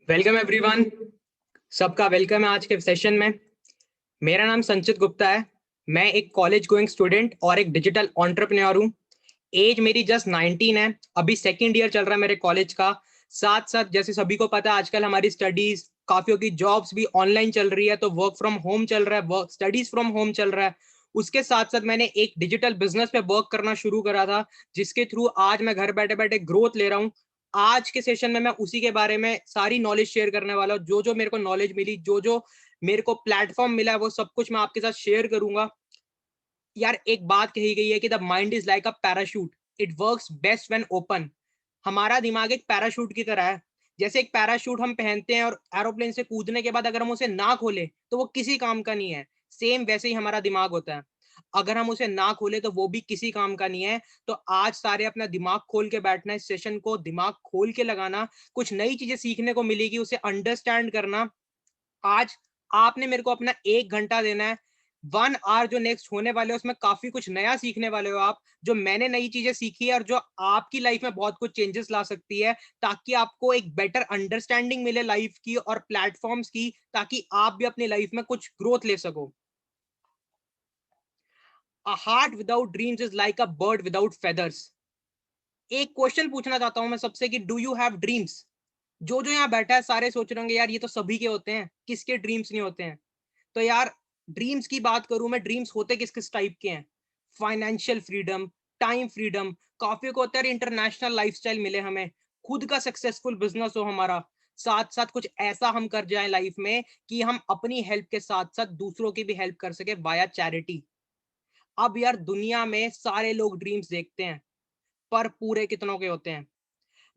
Welcome everyone. सबका welcome है आज के सेशन में। मेरा नाम संचित गुप्ता है। मैं एक कॉलेज गोइंग स्टूडेंट और एक डिजिटल एंटरप्रेन्योर हूँ। एज मेरी जस्ट 19 है। अभी सेकंड ईयर चल रहा है मेरे कॉलेज का। साथ साथ जैसे सभी को पता है आजकल हमारी स्टडीज काफियों की जॉब्स भी ऑनलाइन चल रही है, तो वर्क फ्रॉम होम चल रहा है, वर्क स्टडीज फ्रॉम होम चल रहा है। उसके साथ साथ मैंने एक डिजिटल बिजनेस पे वर्क करना शुरू करा था, जिसके थ्रू आज मैं घर बैठे बैठे ग्रोथ ले रहा हूँ। आज के सेशन में मैं उसी के बारे में सारी नॉलेज शेयर करने वाला हूँ। जो जो मेरे को नॉलेज मिली, जो जो मेरे को प्लेटफॉर्म मिला है, वो सब कुछ मैं आपके साथ शेयर करूंगा। यार एक बात कही गई है कि the mind is like a parachute, it works best when open. हमारा दिमाग एक पैराशूट की तरह है। जैसे एक पैराशूट हम पहनते हैं और एरोप्लेन से कूदने के बाद अगर हम उसे ना खोले तो वो किसी काम का नहीं है। सेम वैसे ही हमारा दिमाग होता है। अगर हम उसे ना खोले तो वो भी किसी काम का नहीं है। तो आज सारे अपना दिमाग खोल के बैठना, इस सेशन को दिमाग खोल के लगाना, कुछ नई चीजें सीखने को मिलेगी, उसे अंडरस्टैंड करना। आज आपने मेरे को अपना 1 घंटा देना है। 1 आवर जो नेक्स्ट होने वाले हो उसमें काफी कुछ नया सीखने वाले हो आप, जो मैंने नई चीजें सीखी है और जो आपकी लाइफ में बहुत कुछ चेंजेस ला सकती है, ताकि आपको एक बेटर अंडरस्टैंडिंग मिले लाइफ की और प्लेटफॉर्म्स की, ताकि आप भी अपनी लाइफ में कुछ ग्रोथ ले सको। A heart without dreams is like a bird without feathers. एक क्वेश्चन पूछना चाहता हूं मैं सबसे कि डू यू हैव ड्रीम्स? जो जो यहाँ बैठा है सारे सोच रहे होंगे यार ये तो सभी के होते हैं, किसके ड्रीम्स नहीं होते हैं। तो यार ड्रीम्स की बात करूं मैं, ड्रीम्स होते किस किस टाइप के हैं? फाइनेंशियल फ्रीडम, टाइम फ्रीडम, काफी को होता है इंटरनेशनल लाइफस्टाइल मिले हमें, खुद का सक्सेसफुल बिजनेस हो हमारा, साथ साथ कुछ ऐसा हम कर जाए लाइफ में कि हम अपनी हेल्प के साथ साथ दूसरों की भी हेल्प कर सके वाया चैरिटी। अब यार दुनिया में सारे लोग ड्रीम्स देखते हैं, पर पूरे कितनों के होते हैं?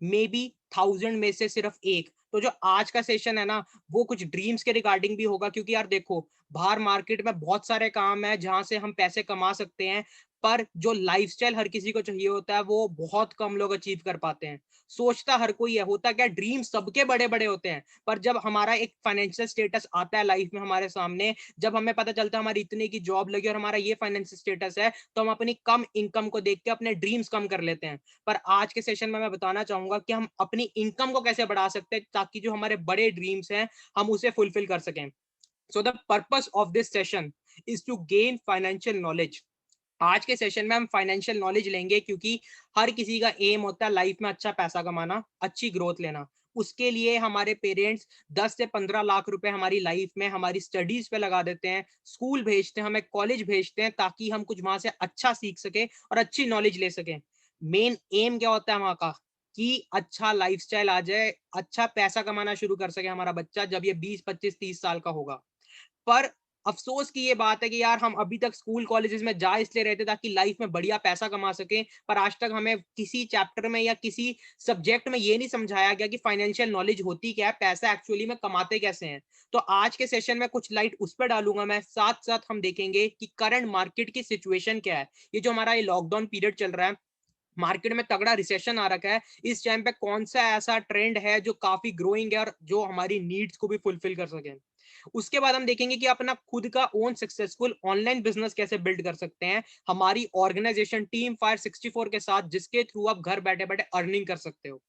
मे बी 1000 में से सिर्फ एक। तो जो आज का सेशन है ना, वो कुछ ड्रीम्स के रिगार्डिंग भी होगा, क्योंकि यार देखो बाहर मार्केट में बहुत सारे काम है जहां से हम पैसे कमा सकते हैं, पर जो लाइफस्टाइल हर किसी को चाहिए होता है वो बहुत कम लोग अचीव कर पाते हैं। सोचता हर कोई है, होता क्या, ड्रीम सबके बड़े बड़े होते हैं, पर जब हमारा एक फाइनेंशियल स्टेटस आता है लाइफ में हमारे सामने, जब हमें पता चलता है हमारी इतने की जॉब लगी और हमारा ये फाइनेंशियल स्टेटस है, तो हम अपनी कम इनकम को देख के अपने ड्रीम्स कम कर लेते हैं। पर आज के सेशन में मैं बताना चाहूंगा कि हम अपनी इनकम को कैसे बढ़ा सकते हैं, ताकि जो हमारे बड़े ड्रीम्स हैं हम उसे फुलफिल कर सकें। So the purpose of this session is to gain financial knowledge. आज के सेशन में हम फाइनेंशियल नॉलेज लेंगे, क्योंकि हर किसी का एम होता है लाइफ में अच्छा पैसा कमाना, अच्छी ग्रोथ लेना। उसके लिए हमारे पेरेंट्स 10 से 15 लाख रुपए हमारी लाइफ में हमारी स्टडीज पे लगा देते हैं, स्कूल भेजते हैं, हमें कॉलेज भेजते हैं, ताकि हम कुछ वहां से अच्छा सीख सके और अच्छी नॉलेज ले सकें। मेन एम क्या होता है वहां का, कि अच्छा लाइफस्टाइल आ जाए, अच्छा पैसा कमाना शुरू कर सके हमारा बच्चा जब ये 20 25 30 साल का होगा। पर अफसोस की ये बात है कि यार हम अभी तक स्कूल कॉलेजेस में जा इसलिए रहते ताकि लाइफ में बढ़िया पैसा कमा सके, पर आज तक हमें किसी चैप्टर में या किसी सब्जेक्ट में ये नहीं समझाया गया कि फाइनेंशियल नॉलेज होती क्या है, पैसा एक्चुअली में कमाते कैसे हैं। तो आज के सेशन में कुछ लाइट उस पर डालूंगा मैं, साथ साथ हम देखेंगे कि करंट मार्केट की सिचुएशन क्या है। ये जो हमारा ये लॉकडाउन पीरियड चल रहा है, मार्केट में तगड़ा रिसेशन आ रखा है, इस टाइम पे कौन सा ऐसा ट्रेंड है जो काफी ग्रोइंग है और जो हमारी नीड्स को भी फुलफिल कर सके। उसके बाद हम देखेंगे कि अपना खुद का ओन सक्सेसफुल ऑनलाइन बिजनेस कैसे बिल्ड कर सकते हैं हमारी ऑर्गेनाइजेशन टीम फायर 64 के साथ, जिसके थ्रू आप घर बैठे बैठे अर्निंग कर सकते हो।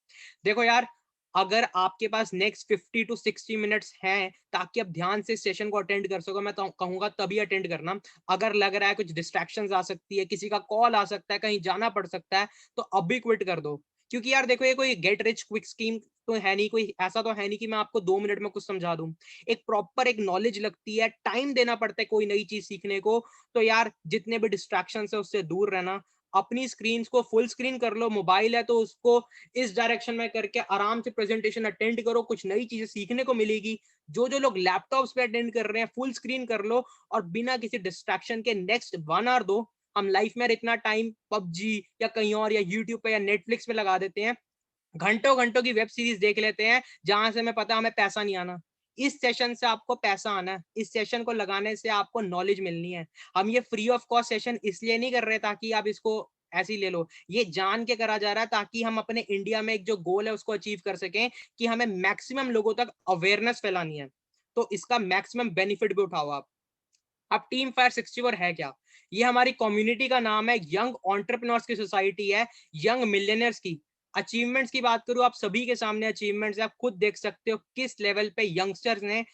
देखो यार, अगर आपके पास नेक्स्ट 50 to 60 मिनट्स हैं ताकि आप ध्यान से सेशन को अटेंड कर सको, मैं तो कहूंगा तभी अटेंड करना। अगर लग रहा है कुछ डिस्ट्रैक्शंस आ सकती है, किसी का कॉल आ सकता है, कहीं जाना पड़ सकता है, तो अभी क्विट कर दो। क्योंकि यार देखो, ये कोई गेट रिच क्विक स्कीम तो है नहीं, कोई ऐसा तो है नहीं कि मैं आपको 2 मिनट में कुछ समझा दूं। एक प्रॉपर एक नॉलेज लगती है, टाइम देना पड़ता है कोई नई चीज सीखने को। तो यार जितने भी डिस्ट्रैक्शन है उससे दूर रहना, अपनी स्क्रीन को फुल स्क्रीन कर लो, मोबाइल है तो उसको इस डायरेक्शन में करके आराम से प्रेजेंटेशन अटेंड करो, कुछ नई चीजें सीखने को मिलेगी। जो जो लोग लैपटॉप्स पे अटेंड कर रहे हैं फुल स्क्रीन कर लो, और बिना किसी डिस्ट्रैक्शन के नेक्स्ट 1 आवर दो। हम लाइफ में इतना टाइम पबजी या कहीं और या यूट्यूब पे या नेटफ्लिक्स पे लगा देते हैं, घंटों घंटों की वेब सीरीज देख लेते हैं, जहां से हमें पता हमें पैसा नहीं आना। इस सेशन से आपको पैसा आना है, इस सेशन को लगाने से आपको नॉलेज मिलनी है। हम ये फ्री ऑफ कॉस्ट सेशन इसलिए नहीं कर रहे ताकि आप इसको ऐसे ही ले लो, ये जान के करा जा रहा है ताकि हम अपने इंडिया में एक जो गोल है उसको अचीव कर सकें, कि हमें मैक्सिमम लोगों तक अवेयरनेस फैलानी है। तो इसका मैक्सिमम बेनिफिट भी उठाओ आप। अब टीम फायर 64 है क्या? ये हमारी कम्युनिटी का नाम है, यंग एंटरप्रेन्योर्स की सोसाइटी है, यंग मिलियनर्स की। अचीवमेंट्स की बात करूं, आप सभी के सामने अचीवमेंट्स, आप खुद देख सकते हो किस लेवल पे यंगस्टर्स ने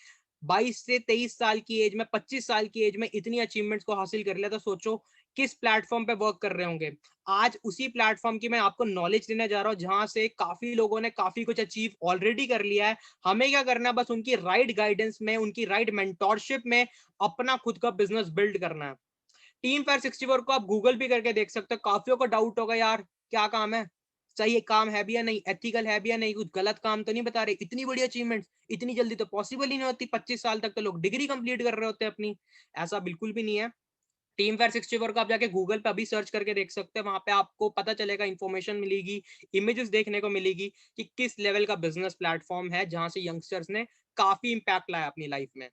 22 से 23 साल की एज में, 25 साल की एज में इतनी अचीवमेंट्स को हासिल कर लिया। तो सोचो किस प्लेटफॉर्म पे वर्क कर रहे होंगे। आज उसी प्लेटफॉर्म की मैं आपको नॉलेज देने जा रहा हूं, जहां से काफी लोगों ने काफी कुछ अचीव ऑलरेडी कर लिया है। हमें क्या करना है, बस उनकी राइट गाइडेंस में, उनकी राइट मेंटोरशिप में अपना खुद का बिजनेस बिल्ड करना है। टीम फायर 64 को आप गूगल भी करके देख सकते हो। काफियों को डाउट होगा यार क्या काम है, सही काम है भी या नहीं, एथिकल है भी या नहीं, कुछ गलत काम तो नहीं बता रहे। इतनी बड़ी अचीवमेंट इतनी जल्दी तो पॉसिबल ही नहीं होती, 25 साल तक तो लोग डिग्री कंप्लीट कर रहे होते हैं अपनी। ऐसा बिल्कुल भी नहीं है। टीम फायर 64 को आप जाके गूगल पे अभी सर्च करके देख सकते हैं, वहां पे आपको पता चलेगा, इंफॉर्मेशन मिलेगी, इमेजेस देखने को मिलेगी कि किस लेवल का बिजनेस प्लेटफॉर्म है जहां से यंगस्टर्स ने काफी इंपैक्ट लाया अपनी लाइफ में।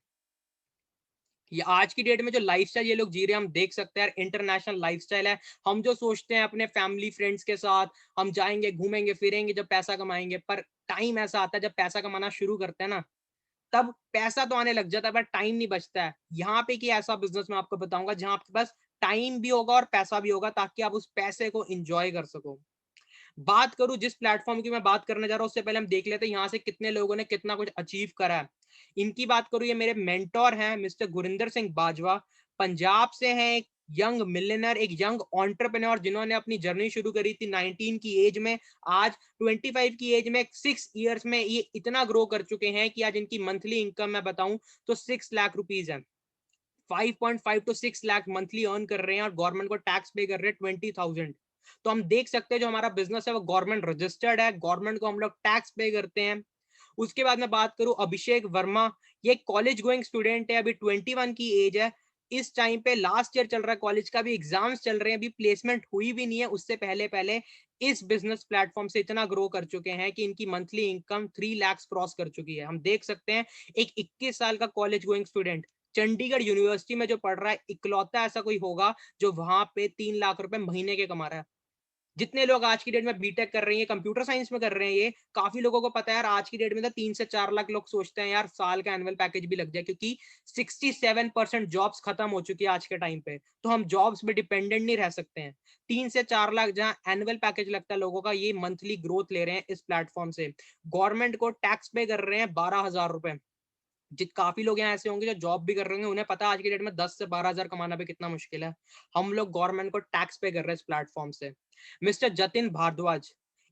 ये आज की डेट में जो लाइफस्टाइल ये लोग जी रहे हैं, हम देख सकते हैं यार, इंटरनेशनल लाइफस्टाइल है। हम जो सोचते हैं अपने फैमिली फ्रेंड्स के साथ हम जाएंगे, घूमेंगे फिरेंगे, जब पैसा कमाएंगे, पर टाइम ऐसा आता है जब पैसा कमाना शुरू करते हैं ना, तब पैसा तो आने लग जाता है पर टाइम नहीं बचता है। यहाँ पे कि ऐसा बिजनेस मैं आपको बताऊंगा जहां आपके पास टाइम भी होगा और पैसा भी होगा, ताकि आप उस पैसे को एंजॉय कर सको। बात करूं जिस प्लेटफॉर्म की मैं बात करने जा रहा हूं, उससे पहले हम देख लेते हैं यहाँ से कितने लोगों ने कितना कुछ अचीव करा है। इनकी बात करूं, ये मेरे मेंटोर हैं मिस्टर गुरिंदर सिंह बाजवा। पंजाब से हैं, एक यंग मिलियनर, एक यंग एंटरप्रेन्योर, जिन्होंने अपनी जर्नी शुरू करी थी 19 की एज में। आज 25 की एज में 6 इयर्स में ये इतना ग्रो कर चुके हैं कि आज इनकी मंथली इनकम मैं बताऊं तो 6 लाख रुपीज है। 5.5 टू 6 लाख मंथली अर्न कर रहे हैं और गवर्नमेंट को टैक्स पे कर रहे हैं 20,000। तो हम देख सकते हैं जो हमारा बिजनेस है वो गवर्नमेंट रजिस्टर्ड है, गवर्नमेंट को हम लोग टैक्स पे करते हैं। उसके बाद मैं बात करूं अभिषेक वर्मा, ये कॉलेज गोइंग स्टूडेंट है, अभी 21 की एज है। इस टाइम पे लास्ट ईयर चल रहा है कॉलेज का, भी एग्जाम्स चल रहे हैं, अभी प्लेसमेंट हुई भी नहीं है। उससे पहले पहले इस बिजनेस प्लेटफॉर्म से इतना ग्रो कर चुके हैं कि इनकी मंथली इनकम 3 लाख क्रॉस कर चुकी है। हम देख सकते हैं एक 21 साल का college going student Chandigarh university में जो पढ़ रहा है, इकलौता ऐसा कोई होगा जो वहां पे 3 लाख रुपए महीने के कमा रहा है। जितने लोग आज की डेट में बीटेक कर रहे हैं, कंप्यूटर साइंस में कर रहे हैं, ये काफी लोगों को पता है यार, आज की डेट में तो 3 से 4 लाख लोग सोचते हैं यार साल का एनुअल पैकेज भी लग जाए, क्योंकि 67% जॉब्स खत्म हो चुकी है आज के टाइम पे। तो हम जॉब्स पे डिपेंडेंट नहीं रह सकते हैं। 3 से 4 लाख जहां एनुअल पैकेज लगता है लोगों का, ये मंथली ग्रोथ ले रहे हैं इस प्लेटफॉर्म से। गवर्नमेंट को टैक्स पे कर रहे हैं 12,000 रुपए। जित काफी लोग यहाँ ऐसे होंगे जो जॉब भी कर रहे होंगे, उन्हें पता है आज की डेट में 10 से 12 हजार कमाना भी कितना मुश्किल है। हम लोग गवर्नमेंट को टैक्स पे कर रहे हैं इस प्लेटफॉर्म से। मिस्टर जतिन भारद्वाज,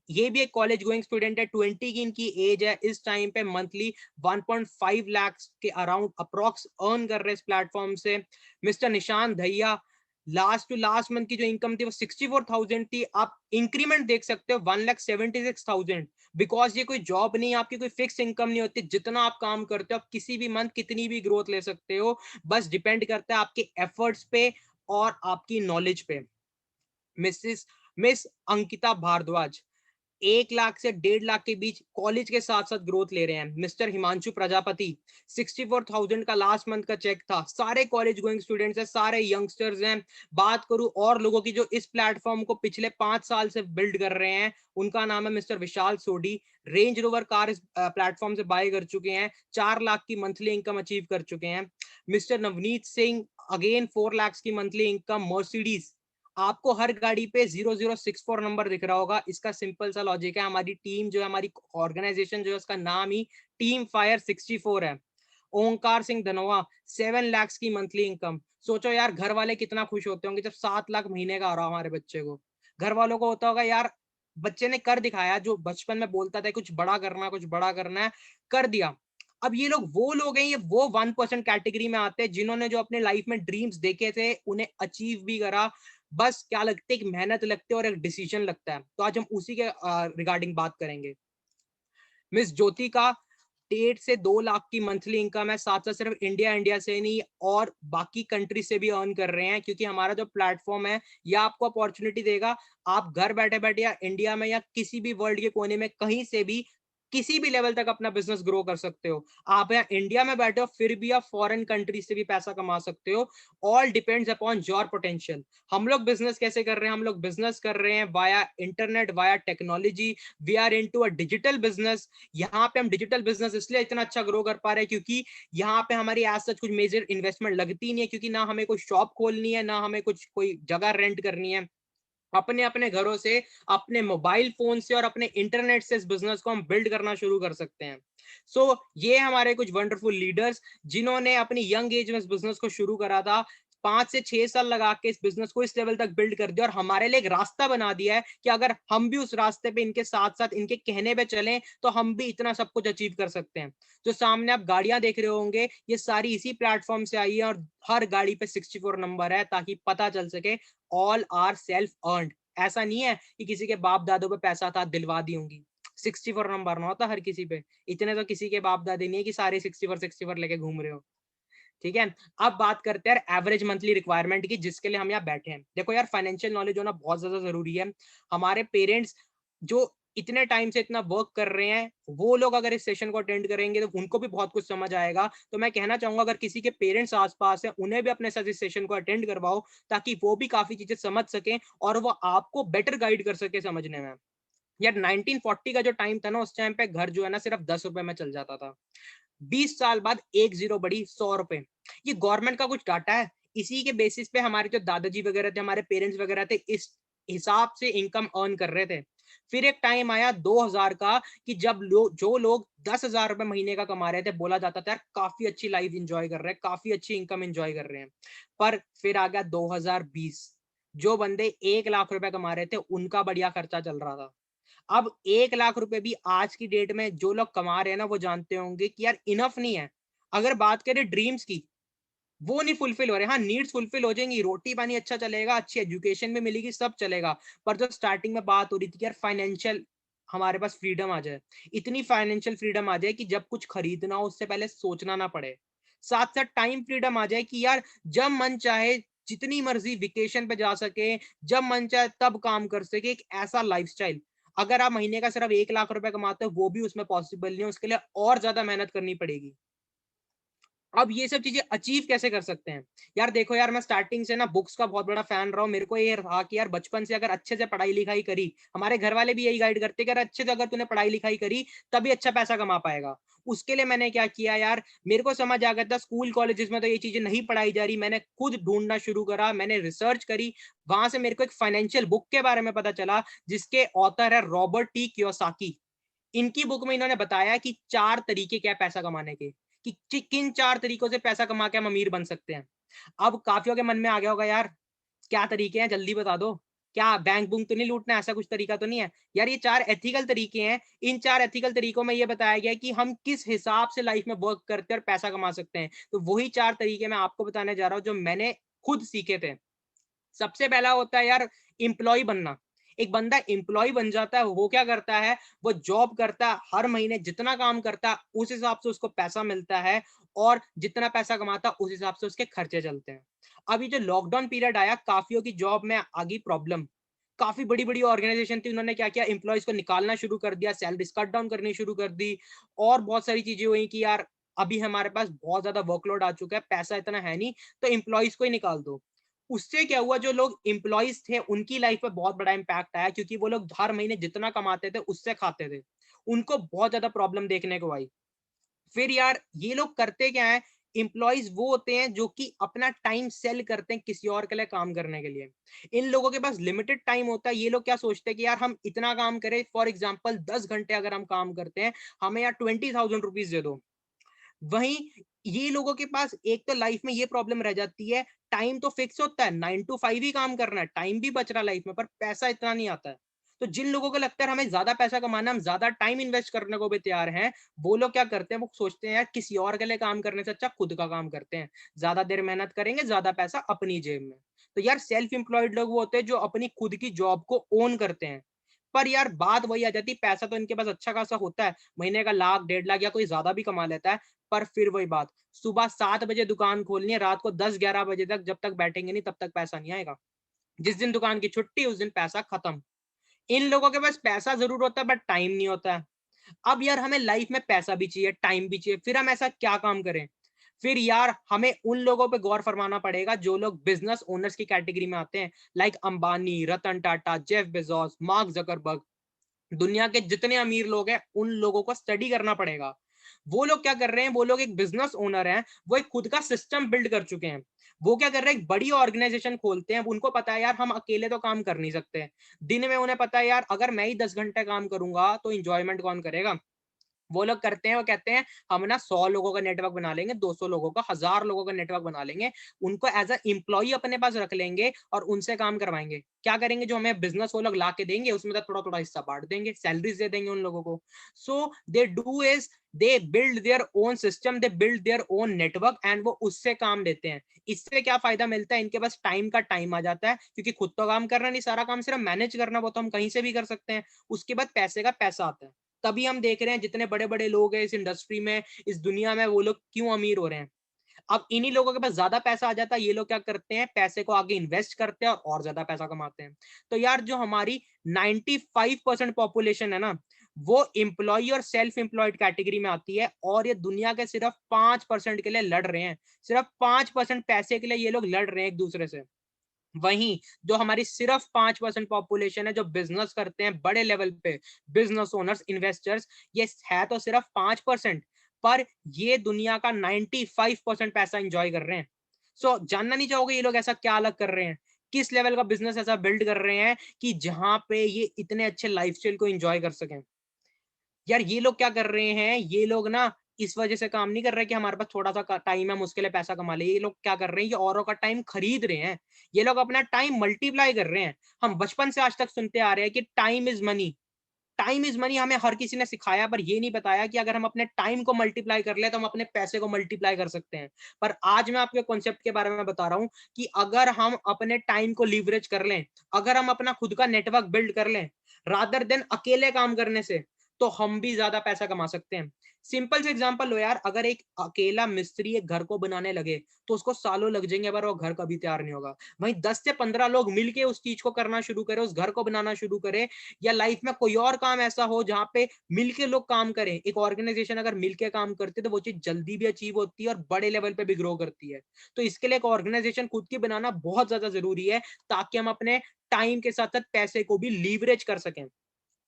ये भी एक कॉलेज गोइंग स्टूडेंट है, 20 की इनकी एज है। इस टाइम पे मंथली 1.5 लाख के अराउंड अप्रोक्स अर्न कर रहे हैं इस प्लेटफॉर्म से। Mister Nishan Dahiya, last to last month की जो इनकम थी वो 64,000 थी। आप इंक्रीमेंट देख सकते हो 1,76,000। बिकॉज ये कोई जॉब नहीं, आपकी कोई फिक्स इनकम नहीं होती, जितना आप काम करते हो आप किसी भी मंथ कितनी भी ग्रोथ ले सकते हो। बस डिपेंड करता है आपके एफर्ट्स पे और आपकी नॉलेज पे। मिस अंकिता भारद्वाज 1 लाख से 1.5 लाख के बीच कॉलेज के साथ साथ ग्रोथ ले रहे हैं। मिस्टर हिमांशु प्रजापति, 64,000 का लास्ट मंथ का चेक था। सारे कॉलेज गोइंग स्टूडेंट्स हैं, सारे यंगस्टर्स हैं। बात करूं और लोगों की जो इस प्लेटफॉर्म को पिछले 5 साल से बिल्ड कर रहे हैं, उनका नाम है मिस्टर विशाल सोडी। रेंज रोवर कार इस प्लेटफॉर्म से बाय कर चुके हैं, 4 लाख की मंथली इनकम अचीव कर चुके हैं। मिस्टर नवनीत सिंह, अगेन 4 लाख की मंथली इनकम, मर्सिडीज। आपको हर गाड़ी पे 0064 नंबर दिख रहा होगा। इसका सिंपल सा लॉजिक है, हमारी टीम जो है, हमारी ऑर्गेनाइजेशन जो है, उसका नाम ही टीम फायर 64 है। ओंकार सिंह धनोआ, 7 लाख की मंथली इनकम। सोचो यार घर वाले कितना खुश होते होंगे जब 7 लाख महीने का आ रहा हो हमारे बच्चे को। घर वालों को होता होगा यार बच्चे ने कर दिखाया, जो बचपन में बोलता था कुछ बड़ा करना, कुछ बड़ा करना है, कर दिया। अब ये लोग वो लोग हैं, ये वो 1% कैटेगरी में आते हैं जिन्होंने जो अपने लाइफ में ड्रीम्स देखे थे उन्हें अचीव भी करा। बस क्या लगता है, एक मेहनत लगती है और एक डिसीजन लगता है। तो आज हम उसी के रिगार्डिंग बात करेंगे। मिस ज्योति का 1.5 से 2 लाख की मंथली इनकम है। साथ साथ सिर्फ इंडिया से नहीं और बाकी कंट्री से भी अर्न कर रहे हैं, क्योंकि हमारा जो प्लेटफॉर्म है यह आपको अपॉर्चुनिटी देगा। आप घर बैठे बैठे या इंडिया में या किसी भी वर्ल्ड के कोने में कहीं से भी किसी भी लेवल तक अपना बिजनेस ग्रो कर सकते हो। आप यहाँ इंडिया में बैठे हो फिर भी आप फॉरेन कंट्री से भी पैसा कमा सकते हो। All depends upon your potential. हम लोग बिजनेस कैसे कर रहे हैं, हम लोग बिजनेस कर रहे हैं via internet, via technology. We are into a digital business. यहाँ पे हम डिजिटल बिजनेस इसलिए इतना अच्छा ग्रो कर पा रहे हैं क्योंकि यहाँ पे हमारी एज सच कुछ मेजर इन्वेस्टमेंट लगती नहीं है, क्योंकि ना हमें कोई शॉप खोलनी है, ना हमें कुछ कोई जगह रेंट करनी है। अपने अपने घरों से, अपने मोबाइल फोन से और अपने इंटरनेट से इस बिजनेस को हम बिल्ड करना शुरू कर सकते हैं। सो ये हमारे कुछ वंडरफुल लीडर्स जिन्होंने अपनी यंग एज में इस बिजनेस को शुरू करा था, 5 से 6 साल लगा के इस बिजनेस को इस लेवल तक बिल्ड कर दिया और हमारे लिए एक रास्ता बना दिया है कि अगर हम भी उस रास्ते पे इनके साथ साथ इनके कहने पे चलें तो हम भी इतना सब कुछ अचीव कर सकते हैं। जो सामने आप गाड़ियां देख रहे होंगे, ये सारी इसी प्लेटफॉर्म से आई है और हर गाड़ी पे 64 नंबर है ताकि पता चल सके ऑल आर सेल्फ अर्नड। ऐसा नहीं है कि किसी के बाप दादों पे पैसा था दिलवा दी होंगी। 64 नंबर ना होता हर किसी पे। इतने तो किसी के बाप दादे नहीं है कि सारे 64 लेके घूम रहे हो। ठीक है, अब बात करते हैं एवरेज मंथली रिक्वायरमेंट की जिसके लिए हम यहाँ बैठे हैं। देखो यार, फाइनेंशियल नॉलेज होना बहुत ज्यादा जरूरी है। हमारे पेरेंट्स जो इतने टाइम से इतना वर्क कर रहे हैं, वो लोग अगर इस सेशन को अटेंड करेंगे तो उनको भी बहुत कुछ समझ आएगा। तो मैं कहना चाहूंगा अगर किसी के पेरेंट्स आसपास है, उन्हें भी अपने साथ इस सेशन को अटेंड करवाओ ताकि वो भी काफी चीजें समझ सकें और वो आपको बेटर गाइड कर सके समझने में। यार 1940 का जो टाइम था ना, उस टाइम पे घर जो है ना सिर्फ 10 रुपए में चल जाता था। 20 साल बाद एक जीरो बढ़ी 100 रुपए। ये गवर्नमेंट का कुछ डाटा है, इसी के बेसिस पे हमारे जो दादाजी वगैरह थे, हमारे पेरेंट्स वगैरह थे, इस हिसाब से इनकम अर्न कर रहे थे। फिर एक टाइम आया 2000 का कि जब जो लोग 10,000 रुपए महीने का कमा रहे थे, बोला जाता था यार काफी अच्छी लाइफ इंजॉय कर रहे हैं, काफी अच्छी इनकम इंजॉय कर रहे हैं। पर फिर आ गया 2020, जो बंदे 1 लाख रुपए कमा रहे थे उनका बढ़िया खर्चा चल रहा था। अब 1 लाख रुपए भी आज की डेट में जो लोग कमा रहे हैं ना, वो जानते होंगे कि यार इनफ नहीं है। अगर बात करें ड्रीम्स की, वो नहीं फुलफिल हो रहे। हाँ, नीड्स फुलफिल हो जाएंगी, रोटी पानी अच्छा चलेगा, अच्छी एजुकेशन भी मिलेगी, सब चलेगा। पर जो स्टार्टिंग में बात हो रही थी कि यार फाइनेंशियल हमारे पास फ्रीडम आ जाए, इतनी फाइनेंशियल फ्रीडम आ जाए कि जब कुछ खरीदना हो उससे पहले सोचना ना पड़े। साथ साथ टाइम फ्रीडम आ जाए कि यार जब मन चाहे जितनी मर्जी वेकेशन पे जा सके, जब मन चाहे तब काम कर सके, एक ऐसा लाइफस्टाइल। अगर आप महीने का सिर्फ 1 लाख रुपए कमाते हो, वो भी उसमें पॉसिबल नहीं है, उसके लिए और ज्यादा मेहनत करनी पड़ेगी। अब ये सब चीजें अचीव कैसे कर सकते हैं? यार देखो यार, मैं स्टार्टिंग से ना बुक्स का बहुत बड़ा फैन रहा हूँ। मेरे को ये रहा कि यार बचपन से अगर अच्छे से पढ़ाई लिखाई करी, हमारे घर वाले भी यही गाइड करते कि अगर अच्छे से अगर तूने पढ़ाई लिखाई करी तभी अच्छा पैसा कमा पाएगा। उसके लिए मैंने क्या किया यार, मेरे को समझ आ गया था स्कूल कॉलेजेस में तो ये चीजें नहीं पढ़ाई जा रही, मैंने खुद ढूंढना शुरू करा, मैंने रिसर्च करी। वहां से मेरे को एक फाइनेंशियल बुक के बारे में पता चला जिसके ऑथर है रॉबर्ट टी कियोसाकी। इनकी बुक में इन्होंने बताया कि 4 तरीके क्या है पैसा कमाने के, कि किन 4 तरीकों से पैसा कमा के हम अमीर बन सकते हैं। अब काफियों के मन में आ गया होगा यार, क्या तरीके हैं जल्दी बता दो, क्या बैंक बुंक तो नहीं लूटना, ऐसा कुछ तरीका तो नहीं है? यार ये 4 एथिकल तरीके हैं। इन 4 एथिकल तरीकों में ये बताया गया है कि हम किस हिसाब से लाइफ में वर्क करते हैं और पैसा कमा सकते हैं। तो वही 4 तरीके मैं आपको बताने जा रहा हूँ जो मैंने खुद सीखे थे। सबसे पहला होता है यार एम्प्लॉय बनना। एक बंदा एम्प्लॉय बन जाता है, वो क्या करता है, वो जॉब करता है, हर महीने जितना काम करता है उस हिसाब से उसको पैसा मिलता है और जितना पैसा कमाता है उस हिसाब से उसके खर्चे चलते हैं। अभी जो लॉकडाउन पीरियड आया, काफियों की जॉब में आ गई प्रॉब्लम। काफी बड़ी बड़ी ऑर्गेनाइजेशन थी, उन्होंने क्या किया, एम्प्लॉयज को निकालना शुरू कर दिया, सैलरीज कट डाउन करनी शुरू कर दी और बहुत सारी चीजें हुई कि यार अभी हमारे पास बहुत ज्यादा वर्कलोड आ चुका है, पैसा इतना है नहीं, तो एम्प्लॉयज को ही निकाल दो। उससे क्या हुआ, जो लोग एम्प्लॉयज थे उनकी लाइफ में बहुत बड़ा इंपैक्ट आया क्योंकि वो लोग हर महीने जितना कमाते थे उससे खाते थे। उनको बहुत ज्यादा प्रॉब्लम देखने को आई। फिर यार ये लोग करते क्या है, एम्प्लॉयज वो होते हैं जो कि अपना टाइम सेल करते हैं किसी और के लिए काम करने के लिए। इन लोगों के पास लिमिटेड टाइम होता है। ये लोग क्या सोचते हैं कि यार हम इतना काम करें, फॉर एग्जाम्पल 10 घंटे अगर हम काम करते हैं, हमें यार 20,000 रुपीज दे दो। वहीं ये लोगों के पास एक तो लाइफ में ये प्रॉब्लम रह जाती है, टाइम तो फिक्स होता है, 9 to 5 ही काम करना है, टाइम भी बच रहा लाइफ में, पर पैसा इतना नहीं आता है। तो जिन लोगों को लगता है हमें ज्यादा पैसा कमाना, हम ज्यादा टाइम इन्वेस्ट करने को भी तैयार हैं, वो लोग क्या करते हैं, वो सोचते हैं यार किसी और के लिए काम करने से अच्छा खुद का काम करते हैं, ज्यादा देर मेहनत करेंगे, ज्यादा पैसा अपनी जेब में। तो यार सेल्फ एम्प्लॉयड लोग वो होते हैं जो अपनी खुद की जॉब को ओन करते हैं। पर यार बात वही आ जाती है, पैसा तो इनके पास अच्छा खासा होता है, महीने का 1 लाख 1.5 लाख या कोई ज्यादा भी कमा लेता है। पर फिर वही बात, सुबह 7 बजे दुकान खोलनी है, रात को 10-11 बजे तक जब तक बैठेंगे नहीं तब तक पैसा नहीं आएगा। जिस दिन दुकान की छुट्टी उस दिन पैसा खत्म। इन लोगों के पास पैसा जरूर होता है बट टाइम नहीं होता है। अब यार हमें लाइफ में पैसा भी चाहिए, टाइम भी चाहिए, फिर हम ऐसा क्या काम करें? फिर यार हमें उन लोगों पे गौर फरमाना पड़ेगा जो लोग बिजनेस ओनर्स की कैटेगरी में आते हैं, like Ambani, Ratan Tata, Jeff Bezos, Mark Zuckerberg. दुनिया के जितने अमीर लोग हैं उन लोगों को स्टडी करना पड़ेगा। वो लोग क्या कर रहे हैं, वो लोग एक बिजनेस ओनर हैं, वो एक खुद का सिस्टम बिल्ड कर चुके हैं। वो क्या कर रहे हैं, एक बड़ी ऑर्गेनाइजेशन खोलते हैं, उनको पता है यार हम अकेले तो काम कर नहीं सकते। दिन में उन्हें पता है यार अगर मैं ही 10 घंटे काम करूंगा तो इंजॉयमेंट कौन करेगा। वो लोग करते हैं, वो कहते हैं हम ना 100 लोगों का नेटवर्क बना लेंगे, 200 लोगों का, 1000 लोगों का नेटवर्क बना लेंगे, उनको एज अ एम्प्लॉय अपने पास रख लेंगे और उनसे काम करवाएंगे। क्या करेंगे, जो हमें बिजनेस वो लोग ला के देंगे उसमें तो थोड़ा थोड़ा हिस्सा बांट देंगे, सैलरीज दे देंगे उन लोगों को। So they do is they build their own system, they build their own network and वो उससे काम लेते हैं। इससे क्या फायदा मिलता है, इनके पास टाइम का टाइम आ जाता है, क्योंकि खुद तो काम करना नहीं, सारा काम सिर्फ मैनेज करना, वो तो हम कहीं से भी कर सकते हैं। उसके बाद पैसे का पैसा आता है। तभी हम देख रहे हैं जितने बड़े बड़े लोग हैं इस इंडस्ट्री में, इस दुनिया में, वो लोग क्यों अमीर हो रहे हैं। अब इन्हीं लोगों के पास ज्यादा पैसा आ जाता है, ये लोग क्या करते हैं, पैसे को आगे इन्वेस्ट करते हैं और ज्यादा पैसा कमाते हैं। तो यार जो हमारी 95% पॉपुलेशन है ना, वो एम्प्लॉय और सेल्फ एम्प्लॉयड कैटेगरी में आती है, और ये दुनिया के सिर्फ 5% के लिए लड़ रहे हैं। सिर्फ 5% पैसे के लिए ये लोग लड़ रहे हैं एक दूसरे से। वहीं जो हमारी सिर्फ 5% पॉपुलेशन है जो बिजनेस करते हैं बड़े लेवल पे, बिजनेस ओनर्स, इन्वेस्टर्स, ये है तो सिर्फ 5%, पर ये दुनिया का 95% पैसा एंजॉय कर रहे हैं। सो जानना नहीं चाहोगे ये लोग ऐसा क्या अलग कर रहे हैं, किस लेवल का बिजनेस ऐसा बिल्ड कर रहे हैं कि जहां पे ये इतने अच्छे लाइफस्टाइल को एंजॉय कर सकें। यार ये लोग क्या कर रहे हैं, ये लोग ना इस वजह से काम नहीं कर रहे कि हमारे पास थोड़ा सा टाइम है हम उसके लिए पैसा कमा ले। ये लोग क्या कर रहे हैं, ये औरों का टाइम खरीद रहे हैं, ये लोग अपना टाइम मल्टीप्लाई कर रहे हैं। हम बचपन से आज तक सुनते आ रहे हैं कि time is money, time is money, हमें हर किसी ने सिखाया, पर ये नहीं बताया कि अगर हम अपने टाइम को मल्टीप्लाई कर ले तो हम अपने पैसे को मल्टीप्लाई कर सकते हैं। पर आज मैं आपके कॉन्सेप्ट के बारे में बता रहा हूं कि अगर हम अपने टाइम को लीवरेज कर लें, अगर हम अपना खुद का नेटवर्क बिल्ड कर लें रादर देन अकेले काम करने से, तो हम भी ज्यादा पैसा कमा सकते हैं। सिंपल से एग्जांपल लो यार, अगर एक अकेला मिस्त्री एक घर को बनाने लगे तो उसको सालों लग जाएंगे, पर वो घर कभी तैयार नहीं होगा। वहीं 10 से 15 लोग मिलके उस चीज को करना शुरू करें, उस घर को बनाना शुरू करें, या लाइफ में कोई और काम ऐसा हो जहां पे मिलके लोग काम करें, एक ऑर्गेनाइजेशन अगर मिलके काम करती है तो वो चीज जल्दी भी अचीव होती है और बड़े लेवल पे भी ग्रो करती है। तो इसके लिए एक ऑर्गेनाइजेशन खुद की बनाना बहुत ज्यादा जरूरी है, ताकि हम अपने टाइम के साथ साथ पैसे को भी लीवरेज कर सकें।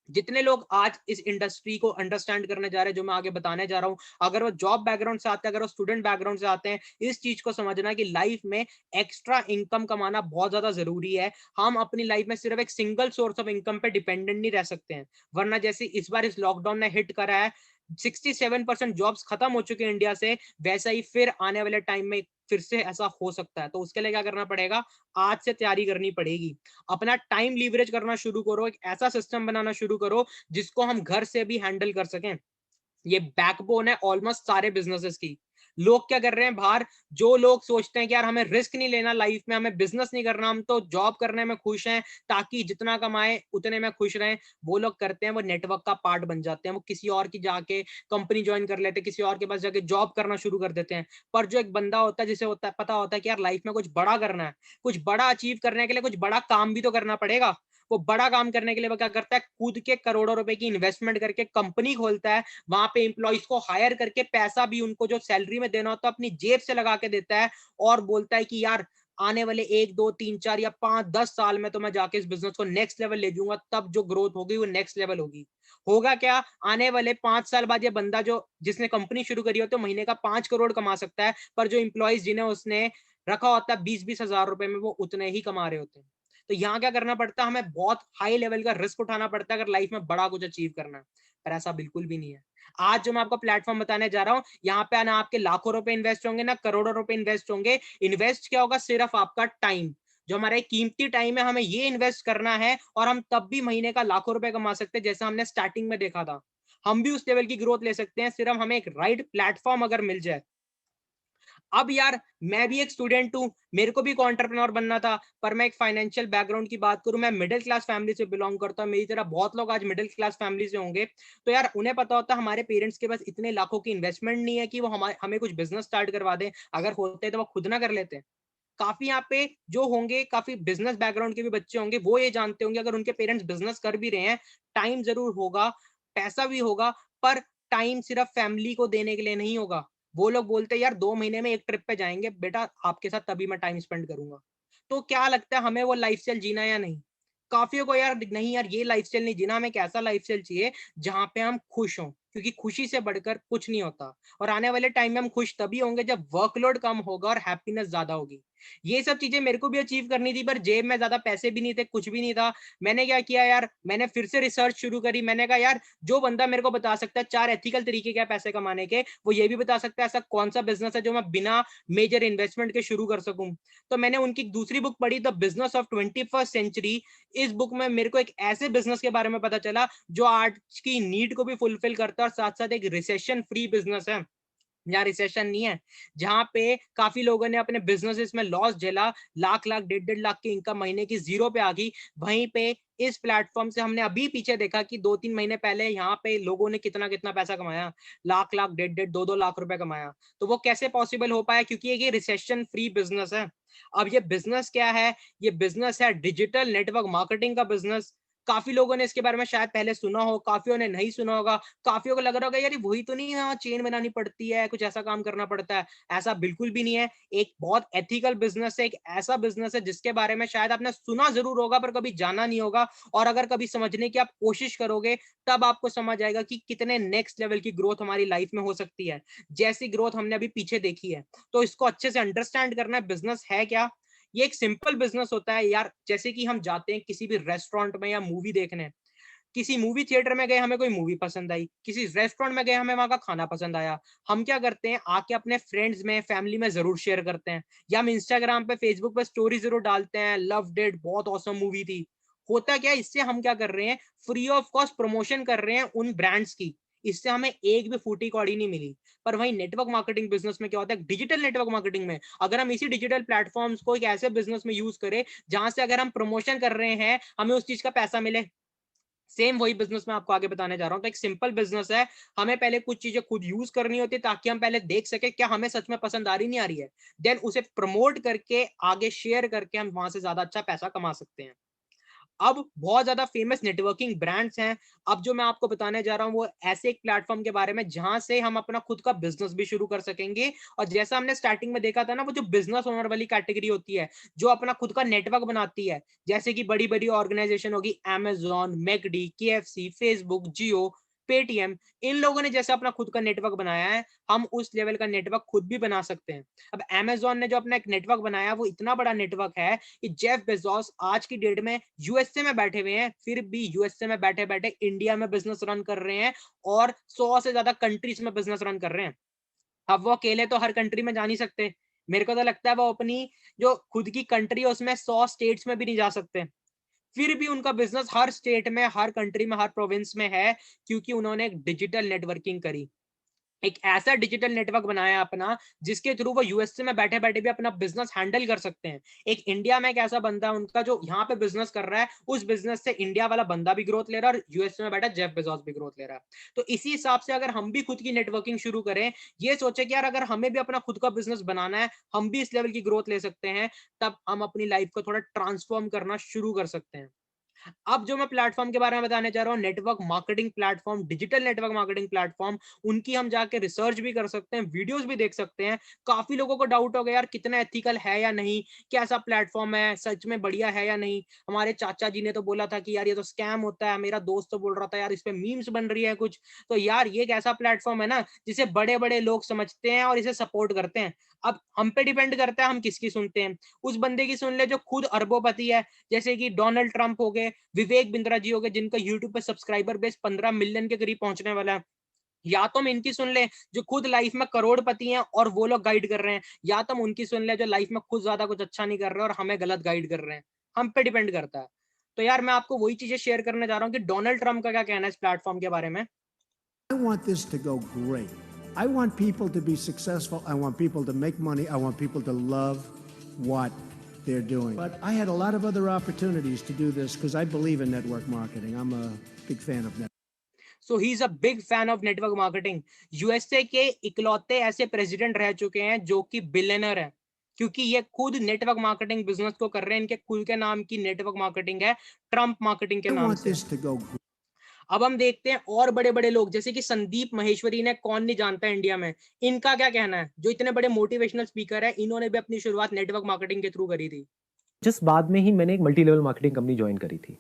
जितने लोग आज इस इंडस्ट्री को अंडरस्टैंड करने जा रहे हैं, जो मैं आगे बताने जा रहा हूं, अगर वो जॉब बैकग्राउंड से आते हैं, अगर वो स्टूडेंट बैकग्राउंड से आते हैं, इस चीज को समझना कि लाइफ में एक्स्ट्रा इनकम कमाना बहुत ज्यादा जरूरी है। हम अपनी लाइफ में सिर्फ एक सिंगल सोर्स ऑफ इनकम पे डिपेंडेंट नहीं रह सकते हैं, वरना जैसे इस बार इस लॉकडाउन ने हिट करा है, 67% जॉब्स खत्म हो चुके हैं इंडिया से, वैसा ही फिर आने वाले टाइम में फिर से ऐसा हो सकता है। तो उसके लिए क्या करना पड़ेगा, आज से तैयारी करनी पड़ेगी। अपना टाइम लीवरेज करना शुरू करो, एक ऐसा सिस्टम बनाना शुरू करो जिसको हम घर से भी हैंडल कर सकें। ये बैकबोन है ऑलमोस्ट सारे बिजनेसेस की। लोग क्या कर रहे हैं बाहर, जो लोग सोचते हैं कि यार हमें रिस्क नहीं लेना लाइफ में, हमें बिजनेस नहीं करना, हम तो जॉब करने में खुश हैं, ताकि जितना कमाए उतने में खुश रहें, वो लोग करते हैं वो नेटवर्क का पार्ट बन जाते हैं, वो किसी और की जाके कंपनी ज्वाइन कर लेते हैं, किसी और के पास जाके जॉब करना शुरू कर देते हैं। पर जो एक बंदा होता है जिसे होता है पता होता है कि यार लाइफ में कुछ बड़ा करना है, कुछ बड़ा अचीव करने के लिए कुछ बड़ा काम भी तो करना पड़ेगा, वो बड़ा काम करने के लिए वो क्या करता है, खुद के करोड़ों रुपए की इन्वेस्टमेंट करके कंपनी खोलता है, वहां पे एम्प्लॉइज को हायर करके पैसा भी उनको जो सैलरी में देना होता है अपनी जेब से लगा के देता है, और बोलता है कि यार आने वाले 1 2 3 4 या 5 10 साल में तो मैं जाके इस बिजनेस को नेक्स्ट लेवल ले जाऊंगा, तब जो ग्रोथ होगी वो नेक्स्ट लेवल होगी। होगा क्या, आने वाले 5 साल बाद ये बंदा जो जिसने कंपनी शुरू करी हो तो महीने का 5 करोड़ कमा सकता है, पर जो इंप्लॉइज जिन्हें उसने रखा होता है 20-20 हजार रुपए में, वो उतने ही कमा रहे होते हैं। तो यहाँ क्या करना पड़ता है, हमें बहुत हाई लेवल का रिस्क उठाना पड़ता है अगर लाइफ में बड़ा कुछ अचीव करना है, पर ऐसा बिल्कुल भी नहीं है। आज जो मैं आपको प्लेटफॉर्म बताने जा रहा हूँ, यहाँ पे ना आपके लाखों रुपए इन्वेस्ट होंगे ना करोड़ों रुपए इन्वेस्ट होंगे। इन्वेस्ट क्या होगा, सिर्फ आपका टाइम, जो हमारा कीमती टाइम है, हमें ये इन्वेस्ट करना है, और हम तब भी महीने का लाखों रुपए कमा सकते हैं, जैसा हमने स्टार्टिंग में देखा था। हम भी उस लेवल की ग्रोथ ले सकते हैं, सिर्फ हमें एक राइट प्लेटफॉर्म अगर मिल जाए। अब यार मैं भी एक स्टूडेंट हूँ, मेरे को भी एंटरप्रेन्योर बनना था, पर मैं एक फाइनेंशियल बैकग्राउंड की बात करूँ, मैं मिडिल क्लास फैमिली से बिलोंग करता हूँ, मेरी तरह बहुत लोग आज मिडिल क्लास फैमिली से होंगे। तो यार उन्हें पता होता है हमारे पेरेंट्स के पास इतने लाखों की इन्वेस्टमेंट नहीं है कि वो हमें कुछ बिजनेस स्टार्ट करवा दें, अगर होते तो वो खुद ना कर लेते। काफी यहाँ पे जो होंगे, काफी बिजनेस बैकग्राउंड के भी बच्चे होंगे, वो ये जानते होंगे अगर उनके पेरेंट्स बिजनेस कर भी रहे हैं, टाइम जरूर होगा, पैसा भी होगा, पर टाइम सिर्फ फैमिली को देने के लिए नहीं होगा। वो लोग बोलते हैं यार 2 महीने में एक ट्रिप पे जाएंगे बेटा आपके साथ, तभी मैं टाइम स्पेंड करूंगा। तो क्या लगता है हमें वो लाइफस्टाइल जीना या नहीं? काफियों को यार नहीं, यार ये लाइफस्टाइल नहीं जीना, हमें एक ऐसा लाइफस्टाइल चाहिए जहां पे हम खुश हों, क्योंकि खुशी से बढ़कर कुछ नहीं होता। और आने वाले टाइम में हम खुश तभी होंगे जब वर्कलोड कम होगा और हैप्पीनेस ज्यादा होगी। ये सब चीजें मेरे को भी अचीव करनी थी, पर जेब में ज्यादा पैसे भी नहीं थे, कुछ भी नहीं था। मैंने क्या किया यार, मैंने फिर से रिसर्च शुरू करी। मैंने कहा यार, जो बंदा मेरे को बता सकता है 4 एथिकल तरीके क्या पैसे कमाने के, वो ये भी बता सकता है ऐसा कौन सा बिजनेस है जो मैं बिना मेजर इन्वेस्टमेंट के शुरू कर सकूं। तो मैंने उनकी दूसरी बुक पढ़ी, the business of 21st century. इस बुक में मेरे को एक ऐसे बिजनेस के बारे में पता चला जो आज की नीड को भी फुलफिल करता है और साथ साथ एक रिसेशन फ्री बिजनेस है, जहाँ रिसेशन नहीं है, जहाँ पे काफी लोगों ने अपने बिजनेसेस में लॉस झेला, लाख लाख 1.5 लाख की इनकम महीने की जीरो पे आ गई। वहीं पे इस प्लेटफॉर्म से हमने अभी पीछे देखा कि 2-3 महीने पहले यहाँ पे लोगों ने कितना कितना पैसा कमाया, लाख लाख 1.5-2 लाख रुपए कमाया। तो वो कैसे पॉसिबल हो पाया? क्योंकि ये रिसेशन फ्री बिजनेस है। अब ये बिजनेस क्या है? ये बिजनेस है डिजिटल नेटवर्क मार्केटिंग का बिजनेस। काफी लोगों ने इसके बारे में शायद पहले सुना हो, काफियों ने नहीं सुना होगा। काफियों को लग रहा होगा यार वही तो नहीं है, चेन बनानी पड़ती है, कुछ ऐसा काम करना पड़ता है। ऐसा बिल्कुल भी नहीं है। एक बहुत एथिकल बिजनेस है, एक ऐसा बिजनेस है जिसके बारे में शायद आपने सुना जरूर होगा पर कभी जाना नहीं होगा। और अगर कभी समझने की आप कोशिश करोगे तब आपको समझ आएगा कि कितने नेक्स्ट लेवल की ग्रोथ हमारी लाइफ में हो सकती है, जैसी ग्रोथ हमने अभी पीछे देखी है। तो इसको अच्छे से अंडरस्टैंड करना है, बिजनेस है क्या। ये एक सिंपल बिजनेस होता है यार। जैसे कि हम जाते हैं किसी भी रेस्टोरेंट में या मूवी देखने, किसी मूवी थिएटर में गए, हमें कोई मूवी पसंद आई, किसी रेस्टोरेंट में गए, हमें वहां का खाना पसंद आया। हम क्या करते हैं, आके अपने फ्रेंड्स में, फैमिली में जरूर शेयर करते हैं, या हम इंस्टाग्राम पे, फेसबुक पे स्टोरी जरूर डालते हैं, लव्ड इट, बहुत ऑसम मूवी थी। होता क्या है, इससे हम क्या कर रहे हैं, फ्री ऑफ कॉस्ट प्रमोशन कर रहे हैं उन ब्रांड्स की। इससे हमें एक भी फूटी कौड़ी नहीं मिली। पर वही नेटवर्क मार्केटिंग बिजनेस में क्या होता है, डिजिटल नेटवर्क मार्केटिंग में अगर हम इसी डिजिटल प्लेटफॉर्म्स को एक ऐसे बिजनेस में यूज करें जहां से अगर हम प्रमोशन कर रहे हैं हमें उस चीज का पैसा मिले। सेम वही बिजनेस मैं आपको आगे बताने जा रहा हूं। तो एक सिंपल बिजनेस है, हमें पहले कुछ चीजें खुद यूज करनी होती है ताकि हम पहले देख सके क्या हमें सच में पसंद आ रही नहीं आ रही है। देन उसे प्रमोट करके आगे शेयर करके हम वहां से ज्यादा अच्छा पैसा कमा सकते हैं। अब बहुत ज्यादा फेमस नेटवर्किंग ब्रांड्स हैं। अब जो मैं आपको बताने जा रहा हूं वो ऐसे एक प्लेटफॉर्म के बारे में जहां से हम अपना खुद का बिजनेस भी शुरू कर सकेंगे। और जैसा हमने स्टार्टिंग में देखा था ना, वो जो बिजनेस ओनर वाली कैटेगरी होती है जो अपना खुद का नेटवर्क बनाती है, जैसे कि बड़ी बड़ी ऑर्गेनाइजेशन होगी, Amazon, मैकडी, KFC, फेसबुक, जियो, पेटीएम, इन लोगों ने जैसे अपना खुद का नेटवर्क बनाया है, हम उस लेवल का नेटवर्क खुद भी बना सकते हैं। अब Amazon ने जो अपना एक नेटवर्क बनाया वो इतना बड़ा नेटवर्क है कि जेफ बेजोस आज की डेट में यूएसए में बैठे हुए हैं, फिर भी यूएसए में बैठे बैठे इंडिया में बिजनेस रन कर रहे हैं और 100 से ज्यादा कंट्रीज में बिजनेस रन कर रहे हैं। अब वो अकेले तो हर कंट्री में जा नहीं सकते। मेरे को तो लगता है वो अपनी जो खुद की कंट्री है उसमें 100 स्टेट्स में भी नहीं जा सकते। फिर भी उनका बिजनेस हर स्टेट में, हर कंट्री में, हर प्रोविंस में है, क्योंकि उन्होंने एक डिजिटल नेटवर्किंग करी, एक ऐसा डिजिटल नेटवर्क बनाया अपना जिसके थ्रू वो यूएसए में बैठे बैठे भी अपना बिजनेस हैंडल कर सकते हैं। एक इंडिया में एक ऐसा बंदा है उनका जो यहाँ पे बिजनेस कर रहा है, उस बिजनेस से इंडिया वाला बंदा भी ग्रोथ ले रहा है और यूएसए में बैठा जेफ बेजोस भी ग्रोथ ले रहा है। तो इसी हिसाब से अगर हम भी खुद की नेटवर्किंग शुरू करें, ये सोचे कि यार अगर हमें भी अपना खुद का बिजनेस बनाना है, हम भी इस लेवल की ग्रोथ ले सकते हैं, तब हम अपनी लाइफ को थोड़ा ट्रांसफॉर्म करना शुरू कर सकते हैं। अब जो मैं प्लेटफॉर्म के बारे में बताने जा रहा हूँ, network marketing platform, digital network marketing platform, उनकी हम जाके रिसर्च भी कर सकते हैं, वीडियोस भी देख सकते हैं। काफी लोगों को डाउट हो गया यार कितना एथिकल है या नहीं, कैसा प्लेटफॉर्म है, सच में बढ़िया है या नहीं। हमारे चाचा जी ने तो बोला था कि यार ये तो स्कैम होता है, मेरा दोस्त तो बोल रहा था यार इस पे मीम्स बन रही है कुछ। तो यार ये एक ऐसा प्लेटफॉर्म है ना जिसे बड़े बड़े लोग समझते हैं और इसे सपोर्ट करते हैं। अब हम पे डिपेंड करता है हम किसकी सुनते हैं। उस बंदे की सुन ले जो खुद अरबोपति है, जैसे कि डोनाल्ड ट्रंप हो गए, विवेक बिंद्रा जी हो गए, जिनका यूट्यूब पे सब्सक्राइबर बेस 15 मिलियन के करीब पहुंचने वाला है। या तो हम इनकी सुन ले जो खुद लाइफ में करोड़पति हैं और वो लोग गाइड कर रहे हैं, या तो हम उनकी सुन ले जो लाइफ में खुद ज्यादा कुछ अच्छा नहीं कर रहे और हमें गलत गाइड कर रहे हैं। हम पे डिपेंड करता है। तो यार मैं आपको वही चीजें शेयर करने जा रहा हूँ कि डोनाल्ड ट्रंप का क्या कहना है इस प्लेटफॉर्म के बारे में। I want this to go great. I want people to be successful. I want people to make money. I want people to love what they're doing. But I had a lot of other opportunities to do this because I believe in network marketing. I'm a big fan of network. So he is a big fan of network marketing. USA के इकलौते ऐसे president रह चुके हैं जो कि billionaire है, क्योंकि ये खुद नेटवर्क मार्केटिंग बिजनेस को कर रहे हैं। इनके खुद के नाम की नेटवर्क मार्केटिंग है, ट्रंप मार्केटिंग के I नाम want से। this to go great. अब हम देखते हैं और बड़े बड़े लोग जैसे कि संदीप महेश्वरी ने, कौन नहीं जानता है इंडिया में। इनका क्या कहना है, जो इतने बड़े मोटिवेशनल स्पीकर है, इन्होंने भी अपनी शुरुआत नेटवर्क मार्केटिंग के थ्रू करी थी। जस्ट बाद में ही मैंने एक multi level marketing company join करी थी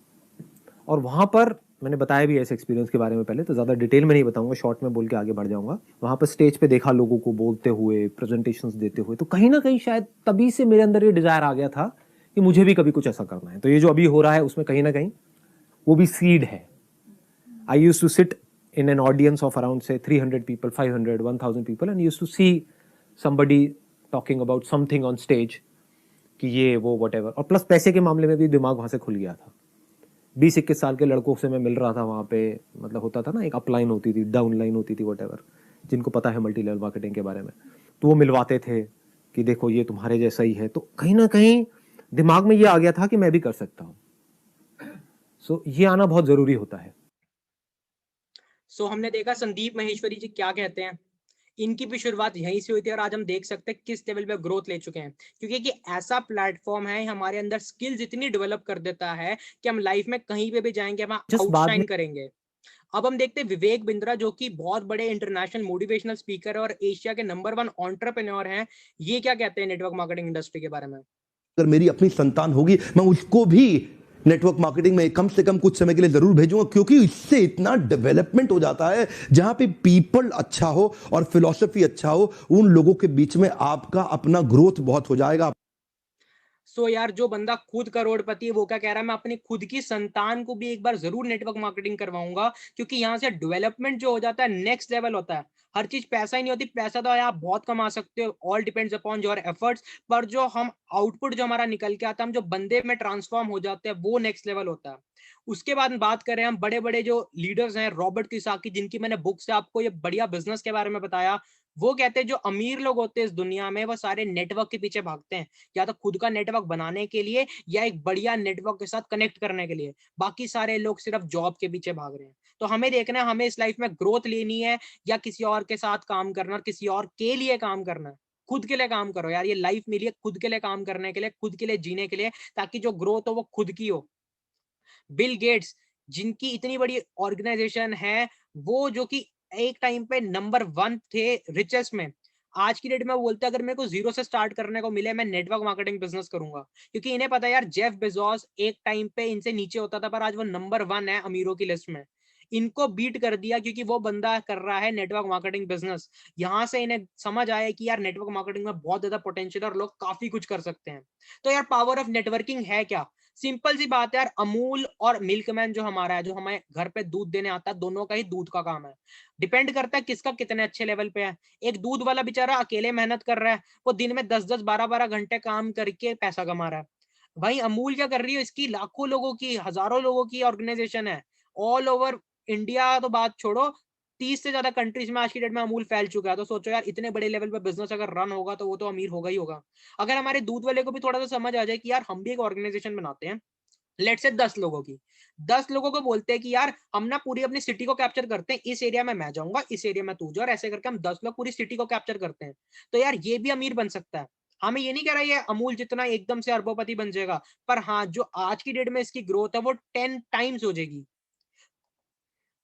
और वहाँ पर मैंने बताया भी है इस एक्सपीरियंस के बारे में पहले, तो ज़्यादा डिटेल में नहीं बताऊंगा, शॉर्ट में बोल के आगे बढ़ जाऊंगा। वहाँ पर स्टेज पे देखा लोगों को बोलते हुए, प्रेजेंटेशंस देते हुए, तो कहीं ना कहीं शायद तभी से मेरे अंदर ये डिजायर आ गया था कि मुझे भी कभी कुछ ऐसा करना है। तो ये जो अभी हो रहा है उसमें कहीं ना कहीं वो भी सीड है। I used to sit in an audience of around say 300 people, 500, 1000 people, and used to see somebody talking about something on stage कि ये वो whatever, और प्लस पैसे के मामले में भी दिमाग वहाँ से खुल गया था। 20-21 साल के लड़कों से मैं मिल रहा था वहाँ पे, मतलब होता था ना, एक अपलाइन होती थी, डाउन लाइन होती थी, whatever, जिनको पता है मल्टी लेवल मार्केटिंग के बारे में, तो वो मिलवाते थे कि देखो ये तुम्हारे जैसा ही है। तो कहीं ना कहीं दिमाग में ये आ गया था कि मैं भी कर सकता हूँ। सो ये आना बहुत जरूरी होता है। सो हमने देखा संदीप महेश्वरी जी क्या कहते हैं, इनकी भी शुरुआत यहीं से हुई थी और आज हम देख सकते हैं किस लेवल पे ग्रोथ ले चुके हैं, क्योंकि कि ऐसा प्लेटफॉर्म है हमारे अंदर स्किल्स इतनी डेवलप कर देता है कि हम लाइफ में कहीं पे भी जाएंगे हम आउटशाइन करेंगे। अब हम देखते हैं विवेक बिंद्रा जो कि बहुत बड़े इंटरनेशनल मोटिवेशनल स्पीकर और एशिया के नंबर 1 एंटरप्रेन्योर हैं, ये क्या कहते हैं नेटवर्क मार्केटिंग इंडस्ट्री के बारे में। अगर मेरी अपनी संतान होगी मैं उसको भी नेटवर्क मार्केटिंग में कम से कम कुछ समय के लिए जरूर भेजूंगा, क्योंकि इससे इतना डेवलपमेंट हो जाता है जहां पे पीपल अच्छा हो और फिलॉसफी अच्छा हो, उन लोगों के बीच में आपका अपना ग्रोथ बहुत हो जाएगा। सो यार जो बंदा खुद करोड़पति है वो क्या कह रहा है, मैं अपनी खुद की संतान को भी एक बार जरूर नेटवर्क मार्केटिंग करवाऊंगा, क्योंकि यहाँ से डेवलपमेंट जो हो जाता है नेक्स्ट लेवल होता है। हर चीज पैसा ही नहीं होती, पैसा तो आप बहुत कमा सकते हो, all depends upon your efforts, पर जो हम आउटपुट जो हमारा निकल के आता है, हम जो बंदे में ट्रांसफॉर्म हो जाते हैं, वो नेक्स्ट लेवल होता है। उसके बाद बात करें हम बड़े बड़े जो लीडर्स हैं, रॉबर्ट किसाकी जिनकी मैंने बुक से आपको ये बढ़िया बिजनेस के बारे में बताया, वो कहते हैं जो अमीर लोग होते हैं इस दुनिया में वो सारे नेटवर्क के पीछे भागते हैं, या तो खुद का नेटवर्क बनाने के लिए या एक बढ़िया नेटवर्क के साथ कनेक्ट करने के लिए। बाकी सारे लोग सिर्फ जॉब के पीछे भाग रहे हैं। तो हमें देखना है हमें इस लाइफ में ग्रोथ लेनी है या किसी और के साथ काम करना और किसी और के लिए काम करना है। खुद के लिए काम करो यार, ये लाइफ मिली है खुद के लिए काम करने के लिए, खुद के लिए जीने के लिए, ताकि जो ग्रोथ हो वो खुद की हो। बिल गेट्स जिनकी इतनी बड़ी ऑर्गेनाइजेशन है, वो जो कि एक टाइम पे नंबर 1 थे रिचेस्ट में, आज की डेट में बोलते हैं अगर मेरे को जीरो से स्टार्ट करने को मिले मैं नेटवर्क मार्केटिंग बिजनेस करूंगा, क्योंकि इन्हें पता है यार जेफ बेजोस एक टाइम पे इनसे नीचे होता था पर आज वो नंबर 1 है अमीरों की लिस्ट में। इनको बीट कर दिया क्योंकि वो बंदा कर रहा है नेटवर्क मार्केटिंग बिजनेस। यहां से इन्हें समझ आया कि यार नेटवर्क मार्केटिंग में बहुत ज्यादा पोटेंशियल और लोग काफी कुछ कर सकते हैं। तो यार पावर ऑफ नेटवर्किंग है क्या? सिंपल सी बात है यार, अमूल और मिल्कमैन जो हमारा है, जो हमें घर पे दूध देने आता है, दोनों का ही दूध का काम है। डिपेंड करता है किसका कितने अच्छे लेवल पे है। एक दूध वाला बेचारा अकेले मेहनत कर रहा है, वो दिन में 10-10 12-12 घंटे काम करके पैसा कमा रहा है। भाई अमूल क्या कर रही है, इसकी लाखों लोगों की हजारों लोगों की ऑर्गेनाइजेशन है ऑल ओवर इंडिया। तो बात छोड़ो, 30 से ज्यादा कंट्रीज में आज की डेट में अमूल फैल चुका है। तो सोचो यार इतने बड़े लेवल पे बिजनेस अगर रन होगा तो वो तो अमीर होगा ही होगा। अगर हमारे दूध वाले को भी थोड़ा सा समझ आ जाए कि यार हम भी एक ऑर्गेनाइजेशन बनाते हैं, लेट से 10 लोगों की, 10 लोगों को बोलते हैं कि यार हम ना पूरी अपनी सिटी को कैप्चर करते हैं, इस एरिया में मैं जाऊंगा, इस एरिया में तू जा, और ऐसे करके हम 10 लोग पूरी सिटी को कैप्चर करते हैं। तो यार ये भी अमीर बन सकता है। हमें ये नहीं कह रहा है अमूल जितना एकदम से अरबोपति बन जाएगा, पर हाँ जो आज की डेट में इसकी ग्रोथ है वो 10 टाइम्स हो जाएगी।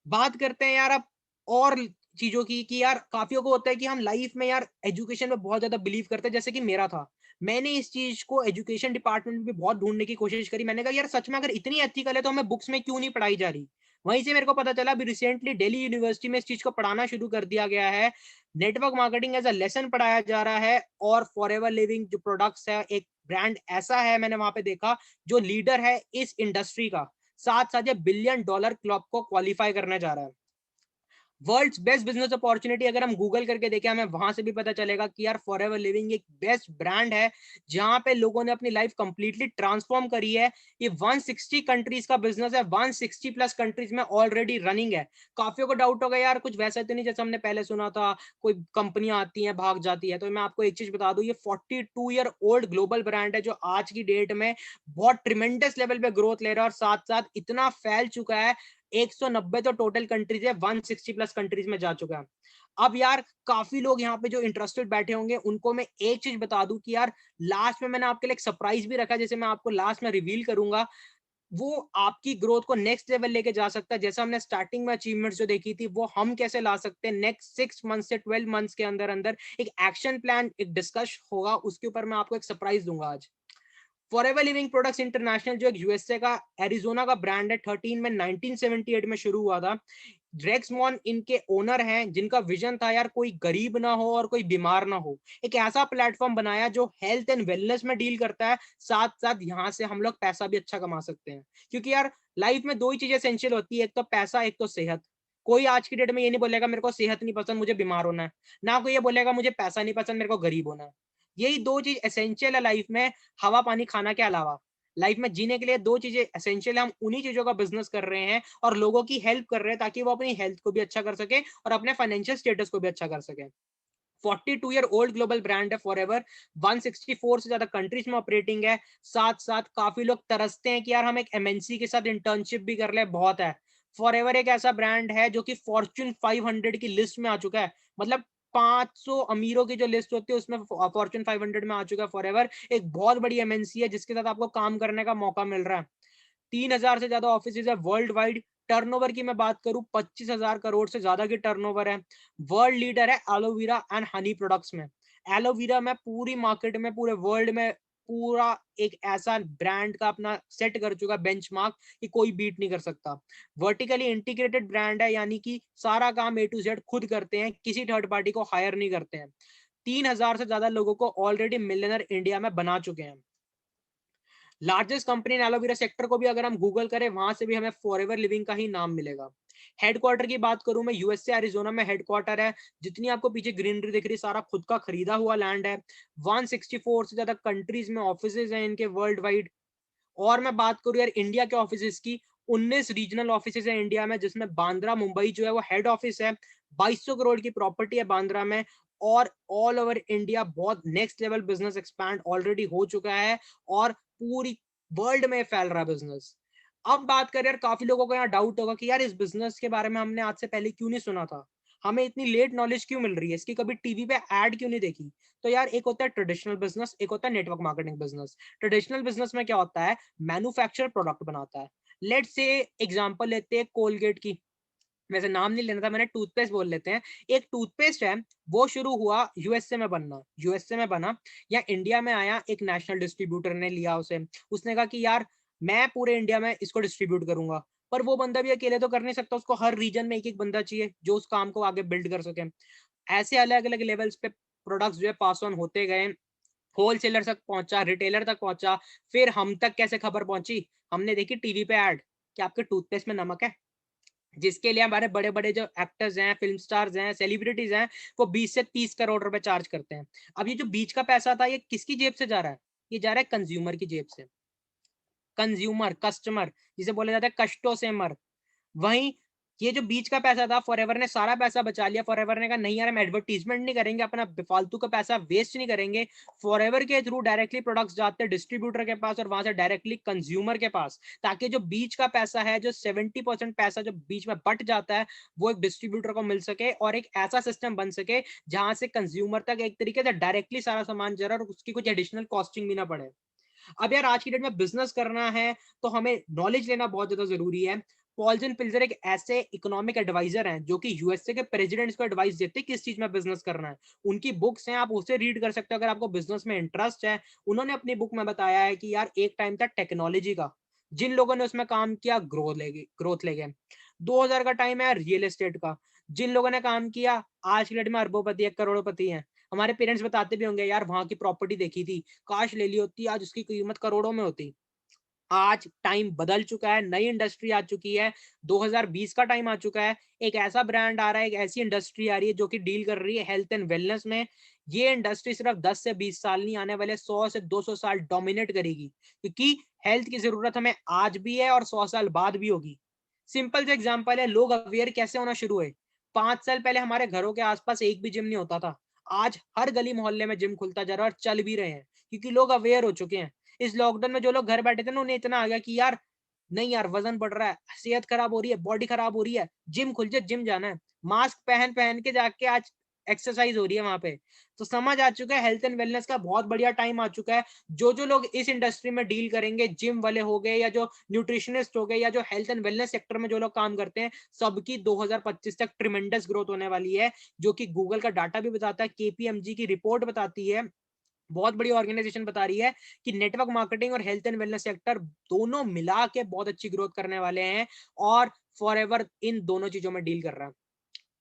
बात करते हैं यार अब और चीजों की, कि यार काफियों को होता है कि हम लाइफ में यार एजुकेशन में बहुत ज्यादा बिलीव करते हैं, जैसे कि मेरा था। मैंने इस चीज को एजुकेशन डिपार्टमेंट में भी बहुत ढूंढने की कोशिश करी। मैंने कहा यार सच में अगर इतनी एथिकल है तो हमें बुक्स में क्यों नहीं पढ़ाई जा रही। वहीं से मेरे को पता चला अभी रिसेंटली दिल्ली यूनिवर्सिटी में इस चीज को पढ़ाना शुरू कर दिया गया है। Network marketing as a lesson पढ़ाया जा रहा है, और फॉरएवर लिविंग जो प्रोडक्ट्स है, एक ब्रांड ऐसा है मैंने वहां पे देखा जो लीडर है इस इंडस्ट्री का, साथ साथ ये $1 बिलियन क्लब को क्वालिफाई करने जा रहा है। वर्ल्ड्स बेस्ट बिजनेस अपॉर्चुनिटी अगर हम गूगल करके देखें, हमें वहां से भी पता चलेगा कि यार फॉरएवर लिविंग एक बेस्ट ब्रांड है जहां पे लोगों ने अपनी लाइफ कंप्लीटली ट्रांसफॉर्म करी है। ये 160 कंट्रीज का बिजनेस है, 160 प्लस कंट्रीज में ऑलरेडी रनिंग है। काफियों को डाउट होगा यार कुछ वैसा तो नहीं जैसे हमने पहले सुना था, कोई कंपनियां आती हैं भाग जाती है। तो मैं आपको एक चीज बता दूं, ये 42 ईयर ओल्ड ग्लोबल ब्रांड है जो आज की डेट में बहुत ट्रिमेंडस लेवल पे ग्रोथ ले रहा है, और साथ साथ इतना फैल चुका है, 190 तो टोटल कंट्रीज है, 160 प्लस कंट्रीज में जा चुका है। अब यार काफी लोग यहाँ पे जो इंटरेस्टेड बैठे होंगे उनको मैं एक चीज बता दूं कि यार लास्ट में मैंने आपके लिए एक सरप्राइज भी रखा, जैसे मैं आपको लास्ट में रिवील करूंगा, वो आपकी ग्रोथ को नेक्स्ट लेवल लेके जा सकता है। जैसे हमने स्टार्टिंग में अचीवमेंट्स जो देखी थी वो हम कैसे ला सकते हैं नेक्स्ट 6 मंथ से 12 मंथ्स के अंदर अंदर, एक एक्शन प्लान एक डिस्कस होगा, उसके ऊपर मैं आपको एक सरप्राइज दूंगा आज। फॉरएवर लिविंग प्रोडक्ट्स इंटरनेशनल जो एक यूएसए का एरिजोना का ब्रांड है, 13 में 1978 में शुरू हुआ था। ड्रेक्समॉन इनके ओनर हैं, जिनका विजन था यार कोई गरीब ना हो और कोई बीमार ना हो। एक ऐसा प्लेटफॉर्म बनाया जो हेल्थ एंड वेलनेस में डील करता है, साथ साथ यहाँ से हम लोग पैसा भी अच्छा कमा सकते हैं। क्योंकि यार लाइफ में दो ही चीजें एसेंशियल होती है, एक तो पैसा, एक तो सेहत। कोई आज की डेट में ये नहीं बोलेगा मेरे को सेहत नहीं पसंद, मुझे बीमार होना है, ना कोई ये बोलेगा मुझे पैसा नहीं पसंद, मेरे को गरीब होना है। यही दो चीज एसेंशियल है लाइफ में, हवा पानी खाना के अलावा। लाइफ में जीने के लिए दो चीजें एसेंशियल है, हम उन्हीं चीजों का बिजनेस कर रहे हैं और लोगों की हेल्प कर रहे हैं ताकि वो अपनी हेल्थ को भी अच्छा कर सके और अपने फाइनेंशियल स्टेटस को भी अच्छा कर सके। 42 ईयर ओल्ड ग्लोबल ब्रांड है फॉरएवर, 164 से ज्यादा कंट्रीज में ऑपरेटिंग है। साथ साथ काफी लोग तरसते हैं कि यार हम एक एमएनसी के साथ इंटर्नशिप भी कर ले, बहुत है। फॉरएवर एक ऐसा ब्रांड है जो कि फॉर्च्यून 500 की लिस्ट में आ चुका है, मतलब 500 अमीरों की जो लिस्ट होती है उसमें फॉर्च्यून 500 में आ चुका है फॉरएवर। एक बहुत बड़ी एमएनसी है जिसके साथ आपको काम करने का मौका मिल रहा है। 3000 से ज्यादा ऑफिस है वर्ल्ड वाइड। टर्नओवर की मैं बात करूं, 25,000 करोड़ से ज्यादा की टर्नओवर है। वर्ल्ड लीडर है एलोवेरा एंड हनी प्रोडक्ट्स में। एलोवेरा में पूरी मार्केट में, पूरे वर्ल्ड में पूरा एक ऐसा ब्रांड का अपना सेट कर चुका बेंचमार्क कि कोई बीट नहीं कर सकता। वर्टिकली इंटीग्रेटेड ब्रांड है, यानी कि सारा काम A to Z खुद करते हैं, किसी थर्ड पार्टी को हायर नहीं करते हैं। 3000 से ज्यादा लोगों को ऑलरेडी मिलियनर इंडिया में बना चुके हैं। लार्जेस्ट कंपनी इन एलोवेरा सेक्टर को भी अगर हम गूगल करें, वहां से भी हमें फॉरएवर लिविंग का ही नाम मिलेगा। हेडक्वार्टर की बात करूं मैं, यूएसए एरिजोना में हेडक्वार्टर है। जितनी आपको पीछे ग्रीनरी दिख रही, सारा खुद का खरीदा हुआ लैंड है। 164 से ज्यादा कंट्रीज में ऑफिसेज हैं इनके वर्ल्ड वाइड। और मैं बात करूं यार इंडिया के ऑफिसेज की, 19 रीजनल ऑफिसेज है इंडिया में, जिसमें बांद्रा मुंबई जो है वो हेड ऑफिस है। 2200 करोड़ की प्रॉपर्टी है बांद्रा में। और ऑल ओवर इंडिया बहुत next level business expand already हो चुका है और पूरी वर्ल्ड में फैल रहा है बिजनेस। अब बात करें यार, काफी लोगों को यहाँ डाउट होगा कि यार इस बिजनेस के बारे में हमने आज से पहले क्यों नहीं सुना था, हमें इतनी लेट नॉलेज क्यों मिल रही है, इसकी कभी टीवी पे ऐड क्यों नहीं देखी। तो यार एक होता है ट्रेडिशनल बिजनेस, एक होता है network marketing business. Traditional business में क्या होता है, मैन्युफैक्चर प्रोडक्ट बनाता है। लेट्स से एग्जांपल लेते हैं कोलगेट की, वैसे नाम नहीं लेना था मैंने, टूथपेस्ट बोल लेते हैं। एक टूथपेस्ट है, वो शुरू हुआ यूएसए में बनना, यूएसए में बना या इंडिया में आया, एक नेशनल डिस्ट्रीब्यूटर ने लिया उसे। उसने कहा कि यार मैं पूरे इंडिया में इसको डिस्ट्रीब्यूट करूंगा, पर वो बंदा भी अकेले तो कर नहीं सकता, उसको हर रीजन में एक एक बंदा चाहिए जो उस काम को आगे बिल्ड कर सके। ऐसे अलग अलग लेवल्स पे प्रोडक्ट्स जो है पास ऑन होते गए, होलसेलर तक पहुंचा, रिटेलर तक पहुंचा। फिर हम तक कैसे खबर पहुंची, हमने देखी टीवी पे ऐड कि आपके टूथपेस्ट में नमक है, जिसके लिए हमारे बड़े बड़े जो एक्टर्स हैं, फिल्म स्टार्स हैं, सेलिब्रिटीज हैं, वो 20 से 30 करोड़ रुपए चार्ज करते हैं। अब ये जो बीच का पैसा था, ये किसकी जेब से जा रहा है, ये जा रहा है कंज्यूमर की जेब से। कंज्यूमर, कस्टमर, जिसे बोला जाता है कष्टों से मर। वहीं ये जो बीच का पैसा था, फॉरएवर ने सारा पैसा बचा लिया। फॉरएवर ने कहा नहीं यार हम एडवर्टीजमेंट नहीं करेंगे, अपना फालतू का पैसा वेस्ट नहीं करेंगे। फॉरएवर के थ्रू डायरेक्टली प्रोडक्ट्स जाते हैं डिस्ट्रीब्यूटर के पास और वहां से डायरेक्टली कंज्यूमर के पास, ताकि जो बीच का पैसा है, जो 70% पैसा जो बीच में बट जाता है, वो एक डिस्ट्रीब्यूटर को मिल सके और एक ऐसा सिस्टम बन सके जहां से कंज्यूमर तक एक तरीके से डायरेक्टली सारा सामान जा रहा है और उसकी कुछ एडिशनल कॉस्टिंग भी ना पड़े। अब यार आज की डेट में बिजनेस करना है तो हमें नॉलेज लेना बहुत ज्यादा जरूरी है। पॉल्सन पिल्जर एक ऐसे इकोनॉमिक एडवाइजर हैं जो कि यूएसए के प्रेसिडेंट्स को एडवाइस देते हैं किस चीज में बिजनेस करना है। उनकी बुक्स हैं, आप उसे रीड कर सकते हो अगर आपको बिजनेस में इंटरेस्ट है। उन्होंने अपनी बुक में बताया है कि यार एक टाइम था टेक्नोलॉजी का, जिन लोगों ने उसमें काम किया ग्रोथ ले गए। 2000 का टाइम है रियल एस्टेट का, जिन लोगों ने काम किया आज की डेट में अरबोपति है, करोड़पति हैं। हमारे पेरेंट्स बताते भी होंगे यार वहां की प्रॉपर्टी देखी थी, काश ले ली होती, आज उसकी कीमत करोड़ों में होती। आज टाइम बदल चुका है, नई इंडस्ट्री आ चुकी है, 2020 का टाइम आ चुका है। एक ऐसा ब्रांड आ रहा है, एक ऐसी इंडस्ट्री आ रही है जो कि डील कर रही है हेल्थ एंड वेलनेस में। ये इंडस्ट्री सिर्फ 10 से 20 साल नहीं, आने वाले 100 से 200 साल डोमिनेट करेगी, क्योंकि हेल्थ की जरूरत हमें आज भी है और 100 साल बाद भी होगी। सिंपल जो एग्जांपल है, लोग अवेयर कैसे होना शुरू हुए। 5 साल पहले हमारे घरों के आसपास एक भी जिम नहीं होता था, आज हर गली मोहल्ले में जिम खुलता जा रहा है और चल भी रहे हैं, क्योंकि लोग अवेयर हो चुके हैं। इस लॉकडाउन में जो लोग घर बैठे थे ना, उन्हें इतना आ गया कि यार नहीं यार वजन बढ़ रहा है, सेहत खराब हो रही है, बॉडी खराब हो रही है, जिम खुल जाए, जिम जाना है। मास्क पहन पहन के जाके आज एक्सरसाइज हो रही है वहां पे। तो समझ आ चुका है, हेल्थ एंड वेलनेस का बहुत बढ़िया टाइम आ चुका है। जो जो लोग इस इंडस्ट्री में डील करेंगे, जिम वाले हो गए या जो न्यूट्रिशनिस्ट हो गए या जो हेल्थ एंड वेलनेस सेक्टर में जो लोग काम करते हैं, सबकी 2025 तक ट्रिमेंडस ग्रोथ होने वाली है, जो कि गूगल का डाटा भी बताता है, केपीएमजी की रिपोर्ट बताती है बहुत बड़ी ऑर्गेनाइजेशन बता रही है कि नेटवर्क मार्केटिंग और हेल्थ एंड वेलनेस सेक्टर दोनों मिला के बहुत अच्छी ग्रोथ करने वाले हैं, और फॉरएवर इन दोनों चीजों में डील कर रहा है।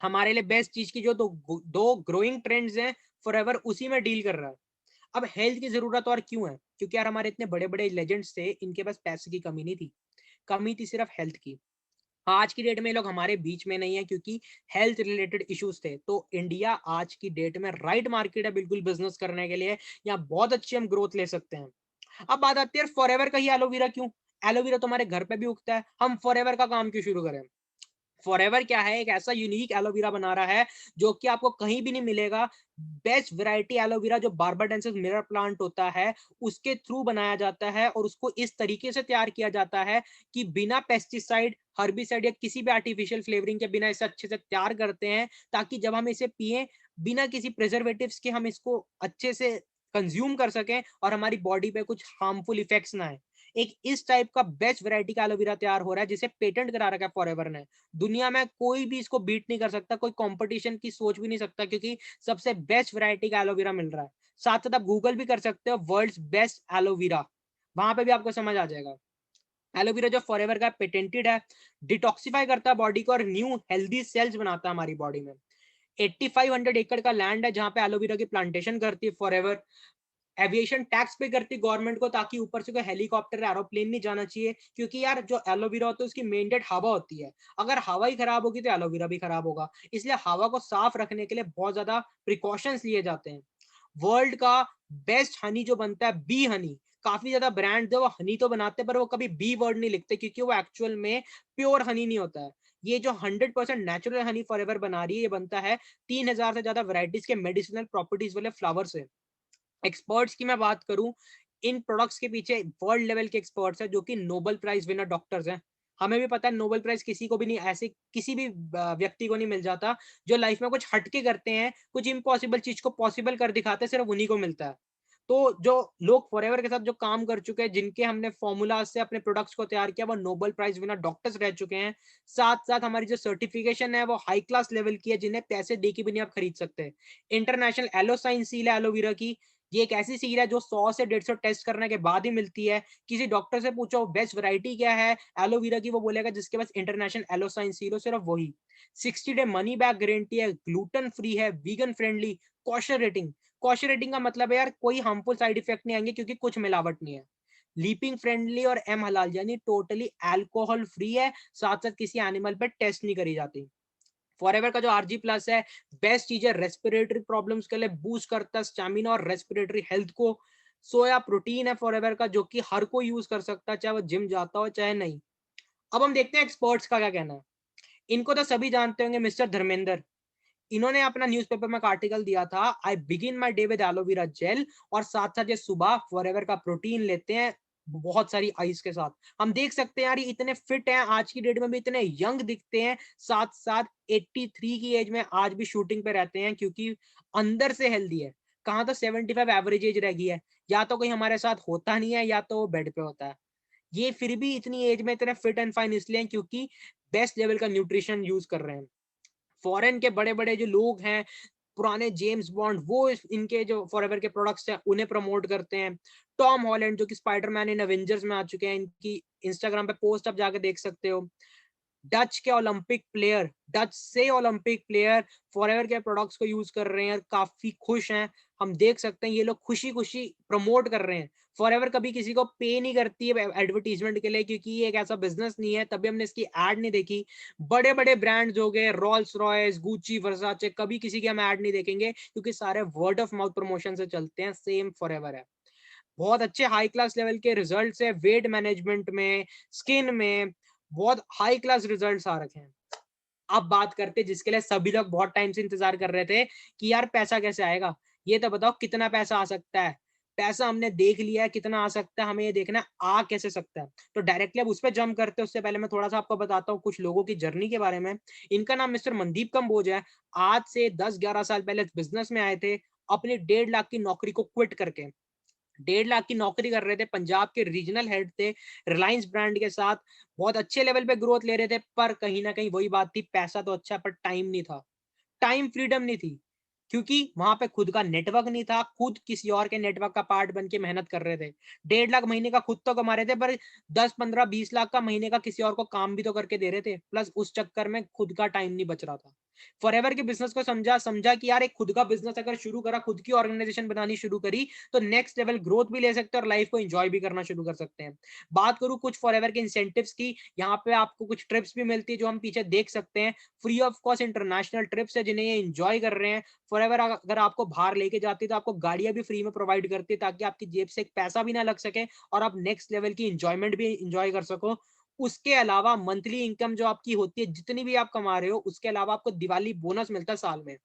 हमारे लिए बेस्ट चीज की जो दो ग्रोइंग ट्रेंड्स हैं, फॉरएवर उसी में डील कर रहा है। अब हेल्थ की जरूरत और क्यों है? क्योंकि यार हमारे इतने बड़े बड़े लेजेंड्स थे, इनके पास पैसे की कमी नहीं थी, कमी थी सिर्फ हेल्थ की। आज की डेट में ये लोग हमारे बीच में नहीं है क्योंकि हेल्थ रिलेटेड इश्यूज थे। तो इंडिया आज की डेट में राइट मार्केट है बिल्कुल बिजनेस करने के लिए, यहाँ बहुत अच्छी हम ग्रोथ ले सकते हैं। अब बात आती है फॉरएवर का ही एलोवेरा क्यों? एलोवेरा तो हमारे घर पे भी उगता है, हम फॉरएवर का काम क्यों शुरू करें? फॉरएवर क्या है, एक ऐसा यूनिक एलोवेरा बना रहा है जो कि आपको कहीं भी नहीं मिलेगा। बेस्ट वैरायटी एलोवेरा जो बार्बाडेंसिस मिरर प्लांट होता है उसके थ्रू बनाया जाता है, और उसको इस तरीके से तैयार किया जाता है कि बिना पेस्टिसाइड, हर्बिसाइड या किसी भी आर्टिफिशियल फ्लेवरिंग के बिना इसे अच्छे से तैयार करते हैं, ताकि जब हम इसे पिए बिना किसी प्रिजर्वेटिव्स के हम इसको अच्छे से कंज्यूम कर सकें और हमारी बॉडी पे कुछ हार्मफुल इफेक्ट्स ना आए। एक इस टाइप का बेस्ट वैरायटी का एलोवेरा तैयार हो रहा है जिसे पेटेंट करा रखा है फॉरएवर ने। दुनिया में कोई भी इसको बीट नहीं कर सकता, कोई कंपटीशन की सोच भी नहीं सकता, क्योंकि सबसे बेस्ट वैरायटी का एलोवेरा मिल रहा है। साथ साथ आप गूगल भी कर सकते हो वर्ल्ड्स बेस्ट एलोवेरा, वहां पे भी आपको समझ आ जाएगा। एलोवेरा जो फॉरएवर का पेटेंटेड है, डिटॉक्सिफाई करता है बॉडी को और न्यू हेल्दी सेल्स बनाता है हमारी बॉडी में। 8500 एकड़ का लैंड है जहां पे एलोवेरा की प्लांटेशन करती है फॉरएवर। एविएशन टैक्स पे करती गवर्नमेंट को, ताकि ऊपर से कोई हेलीकॉप्टर एरोप्लेन नहीं जाना चाहिए, क्योंकि यार जो एलोवेरा होता है उसकी मेन डेट हवा होती है। अगर हवा ही खराब होगी तो एलोवेरा भी खराब होगा, इसलिए हवा को साफ रखने के लिए बहुत ज्यादा प्रिकॉशंस लिए जाते हैं। वर्ल्ड का बेस्ट हनी जो बनता है बी हनी, काफी ज्यादा ब्रांड है वो हनी तो बनाते हैं पर वो कभी बी वर्ड नहीं लिखते, क्योंकि वो एक्चुअल में प्योर हनी नहीं होता है। ये जो 100% नेचुरल हनी फॉरएवर बना रही है, ये बनता है 3000 से ज्यादा वैरायटीज के मेडिसिनल प्रॉपर्टीज वाले फ्लावर से। एक्सपर्ट्स की मैं बात करूं, इन प्रोडक्ट्स के पीछे वर्ल्ड लेवल के एक्सपर्ट्स हैं जो कि नोबेल प्राइज विनर डॉक्टर्स हैं। हमें भी पता है नोबेल प्राइज किसी को भी नहीं, ऐसे किसी भी व्यक्ति को नहीं मिल जाता। जो लाइफ में कुछ हटके करते हैं, कुछ इम्पॉसिबल चीज को पॉसिबल कर दिखाते हैं, सिर्फ उन्हीं को मिलता है। तो जो लोग फॉरएवर के साथ जो काम कर चुके हैं, जिनके हमने फॉर्मूला से अपने प्रोडक्ट्स को तैयार किया, वो नोबेल प्राइज विनर डॉक्टर्स रह चुके हैं। साथ साथ हमारी जो सर्टिफिकेशन है वो हाई क्लास लेवल की है, जिन्हें पैसे दे के भी नहीं आप खरीद सकते। इंटरनेशनल एलो साइंस सील है एलोवेरा की। ये एक ऐसी सील है जो 100 से 150 टेस्ट करने के बाद ही मिलती है। किसी डॉक्टर से पूछो बेस्ट वैरायटी क्या है एलोवेरा की, वो बोलेगा जिसके पास इंटरनेशनल एलो साइंस सील हो, सिर्फ वही। 60 डे मनी बैक गारंटी है, ग्लूटेन फ्री है, vegan friendly, kosher rating. Kosher rating का मतलब है यार कोई हार्मफुल साइड इफेक्ट नहीं आएंगे क्योंकि कुछ मिलावट नहीं है। लीपिंग फ्रेंडली और एम हलाल, यानी टोटली अल्कोहल फ्री है। साथ साथ किसी एनिमल पे टेस्ट नहीं करी जाती। फॉरएवर का जो आरजी प्लस है, बेस्ट चीज है, रेस्पिरेटरी प्रॉब्लम्स के लिए बूस्ट करता है स्टैमिना और रेस्पिरेटरी हेल्थ को। सोया प्रोटीन है फॉरएवर का जो कि हर कोई यूज कर सकता है, चाहे वो जिम जाता हो चाहे नहीं। अब हम देखते हैं एक्सपर्ट्स का क्या कहना है। इनको तो सभी जानते होंगे, मिस्टर धर्मेंद्र। इन्होंने अपना न्यूज़पेपर में एक आर्टिकल दिया था, I begin my day with aloe vera gel, और साथ साथ ये सुबह फॉरएवर का प्रोटीन लेते हैं बहुत सारी आइस के साथ। हम देख सकते हैं यार ये इतने फिट हैं, आज की डेट में भी इतने यंग दिखते हैं। साथ साथ 83 की एज में आज भी शूटिंग पे रहते हैं, क्योंकि अंदर से हेल्दी है। कहाँ तो 75 एवरेज एज रह गई है, या तो कोई हमारे साथ होता नहीं है या तो वो बेड पे होता है। ये फिर भी इतनी एज में इतने फिट एंड फाइन इसलिए हैं क्योंकि बेस्ट लेवल का न्यूट्रिशन यूज कर रहे हैं। फॉरेन के बड़े बड़े जो लोग हैं, पुराने जेम्स बॉन्ड, वो इनके जो फॉरएवर के प्रोडक्ट्स हैं उन्हें प्रमोट करते हैं। टॉम हॉलैंड जो कि स्पाइडरमैन इन एवेंजर्स में आ चुके हैं, इनकी इंस्टाग्राम पे पोस्ट आप जाके देख सकते हो। डच के ओलंपिक प्लेयर, डच से ओलंपिक प्लेयर फॉरएवर के प्रोडक्ट्स को यूज कर रहे हैं, काफी खुश हैं। हम देख सकते हैं ये लोग खुशी खुशी प्रमोट कर रहे हैं। फॉरएवर कभी किसी को पे नहीं करती है एडवर्टीजमेंट के लिए, क्योंकि ये एक ऐसा बिजनेस नहीं है, तभी हमने इसकी एड नहीं देखी। बड़े बड़े ब्रांड्स हो गए, रॉल्स रॉयस, गुची, वर्साचे, कभी किसी की हम एड नहीं देखेंगे क्योंकि सारे वर्ड ऑफ माउथ प्रमोशन से चलते हैं। सेम फॉरएवर है। बहुत अच्छे हाई क्लास लेवल के रिजल्ट्स है वेट मैनेजमेंट में, स्किन में, बहुत हाई क्लास रिजल्ट्स आ रखे हैं। अब बात करते हैं जिसके लिए सभी लोग बहुत टाइम से इंतजार कर रहे थे कि यार पैसा कैसे आएगा। ये तो बताओ कितना पैसा आ सकता है। पैसा हमने देख लिया है कितना आ सकता है, हमें ये देखना है आ कैसे सकता है। तो डायरेक्टली अब उस पर जंप करते हैं, उससे पहले मैं थोड़ा सा आपको बताता हूँ कुछ लोगों की जर्नी के बारे में। इनका नाम मिस्टर मनदीप कंबोज है। आज से 10-11 साल पहले बिजनेस में आए थे, अपनी 1.5 लाख की नौकरी को क्विट करके। 1.5 लाख की नौकरी कर रहे थे, पंजाब के रीजनल हेड थे, रिलायंस ब्रांड के साथ बहुत अच्छे लेवल पे ग्रोथ ले रहे थे। पर कहीं ना कहीं वही बात थी, पैसा तो अच्छा पर टाइम नहीं था, टाइम फ्रीडम नहीं थी। क्योंकि वहां पे खुद का नेटवर्क नहीं था, खुद किसी और के नेटवर्क का पार्ट बन के मेहनत कर रहे थे। 1.5 लाख महीने का खुद तो कमा रहे थे, पर 10 15 20 लाख का महीने का किसी और को काम भी तो करके दे रहे थे, प्लस उस चक्कर में खुद का टाइम नहीं बच रहा था। फॉरएवर के बिजनेस को समझा कि यार एक खुद का बिजनेस अगर शुरू करा, खुद की ऑर्गेनाइजेशन बनानी शुरू करी, तो नेक्स्ट लेवल ग्रोथ भी ले सकते हैं और लाइफ को एंजॉय भी करना शुरू कर सकते हैं। बात करूं कुछ फॉरएवर के इंसेंटिव्स की, यहाँ पे आपको कुछ ट्रिप्स भी मिलती है जो हम पीछे देख सकते हैं। Free of cost international trips है जिन्हें ये एंजॉय कर रहे हैं। फॉरएवर अगर आपको बाहर लेके जाती है तो आपको गाड़ियां भी फ्री में प्रोवाइड करती है, ताकि आपकी जेब से एक पैसा भी ना लग सके और आप नेक्स्ट लेवल की इंजॉयमेंट भी इंजॉय कर सको। उसके अलावा मंथली इनकम जो आपकी होती है, जितनी भी आप कमा रहे हो, उसके अलावा आपको दिवाली बोनस मिलता है साल में।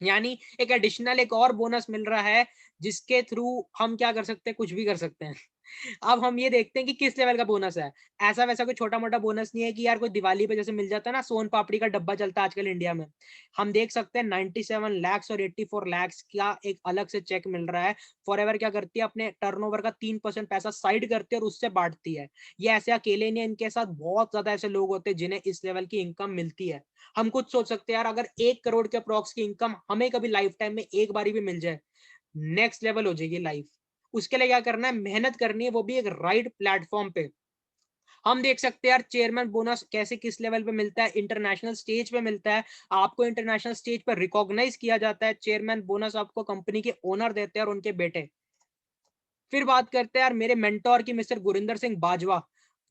यानी एक एडिशनल एक और बोनस मिल रहा है, जिसके थ्रू हम क्या कर सकते हैं, कुछ भी कर सकते हैं। अब हम ये देखते हैं कि किस लेवल का बोनस है। ऐसा वैसा कोई छोटा मोटा बोनस नहीं है कि यार कोई दिवाली पे जैसे मिल जाता है ना, सोन पापड़ी का डब्बा चलता है आजकल इंडिया में। हम देख सकते हैं 97 लाख और 84 लाख का एक अलग से चेक मिल रहा है। फॉरएवर क्या करती है, अपने टर्नओवर का 3% पैसा साइड करती है और उससे बांटती है। ये ऐसे अकेले नहीं, इनके साथ बहुत ज्यादा ऐसे लोग होते हैं जिन्हें इस लेवल की इनकम मिलती है। हम खुद सोच सकते हैं यार, अगर 1 करोड़ के अप्रॉक्स की इनकम हमें कभी लाइफ टाइम में एक बारी भी मिल जाए, नेक्स्ट लेवल हो जाएगी लाइफ। उसके लिए क्या करना है, मेहनत करनी है, वो भी एक राइट प्लेटफॉर्म पे। हम देख सकते हैं यार चेयरमैन बोनस कैसे किस लेवल पे मिलता है, इंटरनेशनल स्टेज पे मिलता है। आपको इंटरनेशनल स्टेज पर रिकॉग्नाइज किया जाता है। चेयरमैन बोनस आपको कंपनी के ओनर देते हैं और उनके बेटे। फिर बात करते हैं यार मेरे मेंटोर की, मिस्टर गुरिंदर सिंह बाजवा।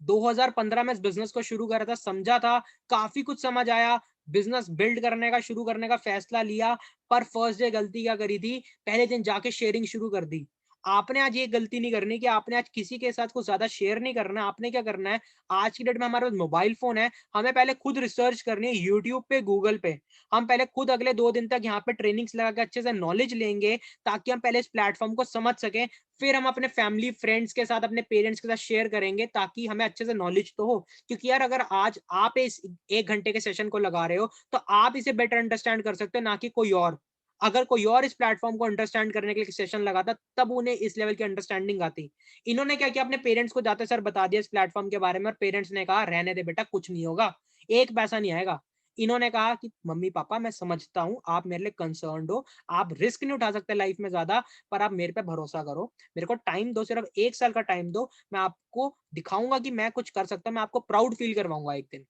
2015 में इस बिजनेस को शुरू करा था, समझा था, काफी कुछ समझ आया, बिजनेस बिल्ड करने का शुरू करने का फैसला लिया। पर फर्स्ट डे गलती क्या करी थी, पहले दिन जाके शेयरिंग शुरू कर दी। आपने आज ये गलती नहीं करनी कि आपने आज किसी के साथ कुछ ज्यादा शेयर नहीं करना। आपने क्या करना है, आज की डेट में हमारे पास मोबाइल फोन है, हमें पहले खुद रिसर्च करनी है यूट्यूब पे, गूगल पे। हम पहले खुद अगले 2 दिन तक यहाँ पे ट्रेनिंग्स लगा के अच्छे से नॉलेज लेंगे, ताकि हम पहले इस प्लेटफॉर्म को समझ सकें। फिर हम अपने फैमिली फ्रेंड्स के साथ, अपने पेरेंट्स के साथ शेयर करेंगे, ताकि हमें अच्छे से नॉलेज तो हो। क्योंकि यार अगर आज आप इस 1 घंटे के सेशन को लगा रहे हो, तो आप इसे बेटर अंडरस्टैंड कर सकते हो, ना कि कोई और। अगर कोई और इस प्लेटफॉर्म को अंडरस्टैंड करने के लिए सेशन लगाता, तब उन्हें इस लेवल की अंडरस्टैंडिंग आती। इन्होंने क्या किया, अपने पेरेंट्स को जाते सर बता दिया इस प्लेटफॉर्म के बारे में, और पेरेंट्स ने कहा रहने दे बेटा, कुछ नहीं होगा, एक पैसा नहीं आएगा। इन्होंने कहा कि मम्मी पापा मैं समझता हूँ आप मेरे लिए कंसर्न्ड हो, आप रिस्क नहीं उठा सकते लाइफ में ज्यादा, पर आप मेरे पे भरोसा करो, मेरे को टाइम दो, सिर्फ 1 साल का टाइम दो, मैं आपको दिखाऊंगा कि मैं कुछ कर सकता हूँ, मैं आपको प्राउड फील करवाऊंगा एक दिन।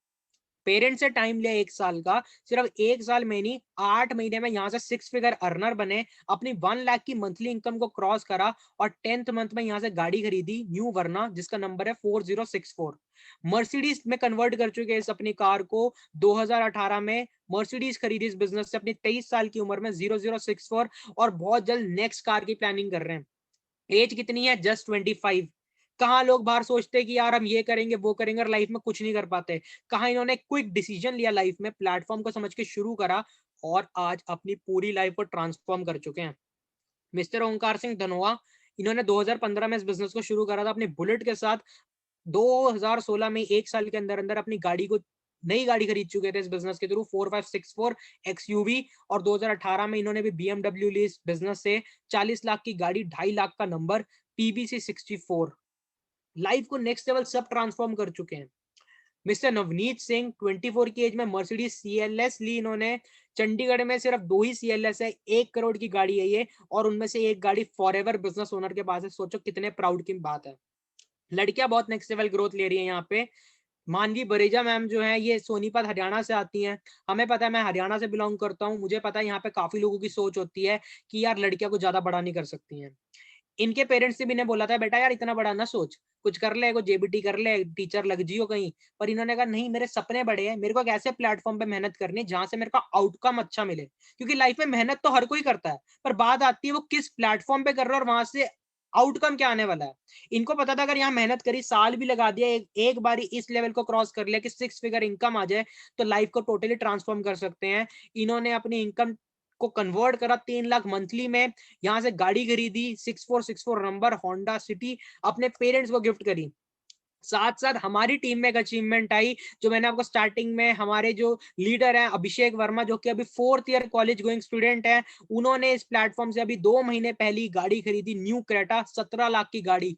पेरेंट्स से टाइम लिया 1 साल का, सिर्फ 1 साल में नहीं, 8 महीने में यहाँ से 6 फिगर अर्नर बने, अपनी 1 लाख की मंथली इनकम को क्रॉस करा, और 10th मंथ में यहाँ से गाड़ी खरीदी, न्यू वर्ना, जिसका नंबर है 4064। मर्सिडीज में कन्वर्ट कर चुके हैं इस अपनी कार को। 2018 में मर्सिडीज खरीदी इस बिजनेस से अपनी 23 साल की उम्र में, 0064, और बहुत जल्द नेक्स्ट कार की प्लानिंग कर रहे हैं। एज कितनी है, जस्ट 25। कहाँ लोग बाहर सोचते हैं कि यार हम ये करेंगे वो करेंगे और लाइफ में कुछ नहीं कर पाते। कहाँ इन्होंने क्विक डिसीजन लिया लाइफ में, प्लेटफॉर्म को समझ के शुरू करा, और आज अपनी पूरी लाइफ को ट्रांसफॉर्म कर चुके हैं। मिस्टर ओंकार सिंह धनोआ, इन्होंने 2015 में इस बिजनेस को शुरू करा था अपनी बुलेट के साथ। 2016 में 1 साल के अंदर अंदर अपनी गाड़ी को, नई गाड़ी खरीद चुके थे इस बिजनेस के थ्रू, 4564 एक्सयूवी। और 2018 में इन्होंने भी BMW ली इस बिजनेस से, 40 लाख की गाड़ी, 2.5 लाख का नंबर, PBC 64। लाइफ को नेक्स्ट लेवल सब ट्रांसफॉर्म कर चुके हैं। मिस्टर नवनीत सिंह 24 की एज में मर्सिडीज CLS ली इन्होंने। चंडीगढ़ में सिर्फ 2 ही CLS है, 1 करोड़ की गाड़ी है ये, और उनमें से एक गाड़ी फॉरएवर बिजनेस ओनर के पास है। सोचो कितने प्राउड की बात है। लड़कियां बहुत नेक्स्ट लेवल ग्रोथ ले रही है यहाँ पे। मानवी बरेजा मैम जो है, ये सोनीपत हरियाणा से आती हैं। हमें पता है, मैं हरियाणा से बिलोंग करता हूँ, मुझे पता है यहाँ पे काफी लोगों की सोच होती है कि यार लड़कियां को ज्यादा बड़ा नहीं कर सकती हैं। इनके पेरेंट्स से भी ने बोला था बेटा यार इतना बड़ा ना सोच, कुछ कर ले, कुछ JBT कर ले, टीचर लग जियो कहीं। पर इन्होंने कहा नहीं, मेरे सपने बड़े हैं, मेरे को एक ऐसे प्लेटफॉर्म पे मेहनत करनी है जहां से मेरे को आउटकम अच्छा मिले। क्योंकि लाइफ में मेहनत तो हर कोई करता है, पर बात आती है वो किस प्लेटफॉर्म पे कर रहा है और वहां से आउटकम क्या आने वाला है। इनको पता था अगर यहाँ मेहनत करी, साल भी लगा दिया, एक बारी इस लेवल को क्रॉस कर लिया कि 6 फिगर इनकम आ जाए, तो लाइफ को टोटली ट्रांसफॉर्म कर सकते हैं। इन्होंने अपनी इनकम को कन्वर्ट करा 3 लाख मंथली में, यहाँ से गाड़ी खरीदी 6464 नंबर होंडा सिटी, अपने पेरेंट्स को गिफ्ट करी। साथ साथ हमारी टीम में एक अचीवमेंट आई, जो मैंने आपको स्टार्टिंग में, हमारे जो लीडर हैं अभिषेक वर्मा, जो कि अभी 4th year college going student है, उन्होंने इस प्लेटफॉर्म से अभी 2 महीने पहले गाड़ी खरीदी, न्यू क्रेटा, 17 लाख की गाड़ी।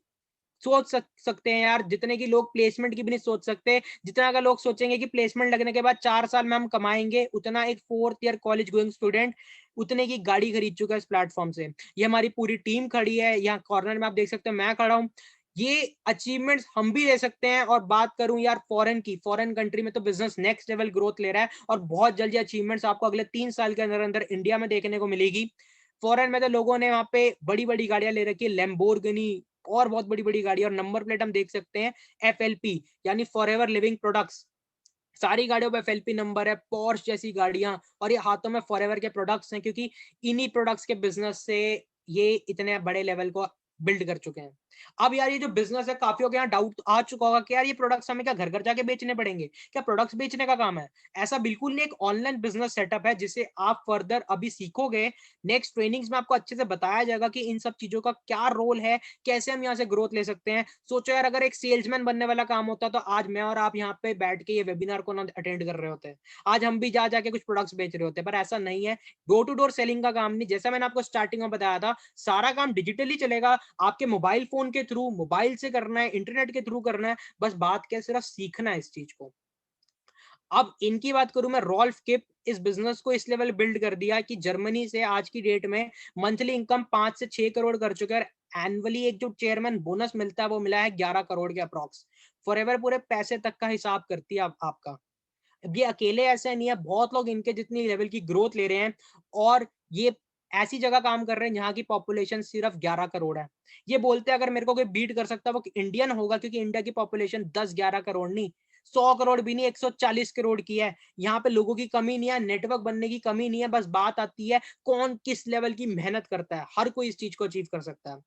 सकते हैं यार, जितने की लोग प्लेसमेंट की भी नहीं सोच सकते, जितना अगर लोग सोचेंगे कि प्लेसमेंट लगने के बाद 4 साल में हम कमाएंगे, उतना एक 4th year college going student उतने की गाड़ी खरीद चुका है इस प्लेटफॉर्म से। ये हमारी पूरी टीम खड़ी है, यहाँ कॉर्नर में आप देख सकते हैं मैं खड़ा हूँ। ये अचीवमेंट्स हम भी ले सकते हैं। और बात करूं यार फॉरेन की, फॉरेन कंट्री में तो बिजनेस नेक्स्ट लेवल ग्रोथ ले रहा है और बहुत जल्दी अचीवमेंट्स आपको अगले 3 साल के अंदर अंदर इंडिया में देखने को मिलेगी। फॉरेन में तो लोगों ने वहां पे बड़ी बड़ी गाड़ियां ले रखी है, लैम्बोर्गिनी और बहुत बड़ी बड़ी गाड़ी, और नंबर प्लेट हम देख सकते हैं FLP यानी फॉर एवर लिविंग प्रोडक्ट्स। सारी गाड़ियों पे FLP नंबर है, पोर्श जैसी गाड़ियां, और ये हाथों में फॉरएवर के प्रोडक्ट्स हैं, क्योंकि इन्हीं प्रोडक्ट्स के बिजनेस से ये इतने बड़े लेवल को बिल्ड कर चुके हैं। अब यार ये जो बिजनेस है, काफियों के यहाँ डाउट आ चुका होगा कि यार ये प्रोडक्ट्स हमें क्या घर घर जाके बेचने पड़ेंगे, क्या प्रोडक्ट्स बेचने का काम है? ऐसा बिल्कुल नहीं, एक ऑनलाइन बिजनेस सेटअप है जिसे आप फर्दर अभी सीखोगे। नेक्स्ट ट्रेनिंग्स में आपको अच्छे से बताया जाएगा कि इन सब चीजों का क्या रोल है, कैसे हम यहाँ से ग्रोथ ले सकते हैं। सोचो यार, अगर एक सेल्समैन बनने वाला काम होता तो आज मैं और आप यहाँ पे बैठ के ये वेबिनार को ना अटेंड कर रहे होते हैं, आज हम भी जा जाके कुछ प्रोडक्ट्स बेच रहे होते हैं। पर ऐसा नहीं है, डोर टू डोर सेलिंग का काम नहीं, जैसा मैंने आपको स्टार्टिंग में बताया था, सारा काम डिजिटली चलेगा, आपके मोबाइल फोन के थ्रू, मोबाइल से करना है, इंटरनेट के थ्रू करना है, बस बात क्या, सिर्फ सीखना है इस चीज को। अब इनकी बात करूं मैं, रॉल्फ किप इस बिजनेस को इस लेवल बिल्ड कर दिया कि जर्मनी से आज की डेट में मंथली इनकम 5 से 6 करोड़ कर चुके हैं। एनुअली एक जो चेयरमैन बोनस मिलता है वो मिला है 11 करोड़ के अप्रॉक्स। फॉरएवर पूरे पैसे तक का हिसाब करती है आपका। अब ये अकेले ऐसे नहीं है, बहुत लोग इनके जितनी लेवल की ग्रोथ ले रहे हैं, और ये ऐसी जगह काम कर रहे हैं जहां की पॉपुलेशन सिर्फ 11 करोड़ है। ये बोलते हैं अगर मेरे को कोई बीट कर सकता है वो इंडियन होगा, क्योंकि इंडिया की पॉपुलेशन 10-11 करोड़ नहीं, 100 करोड़ भी नहीं, 140 करोड़ की है। यहाँ पे लोगों की कमी नहीं है, नेटवर्क बनने की कमी नहीं है, बस बात आती है कौन किस लेवल की मेहनत करता है, हर कोई इस चीज को अचीव कर सकता है।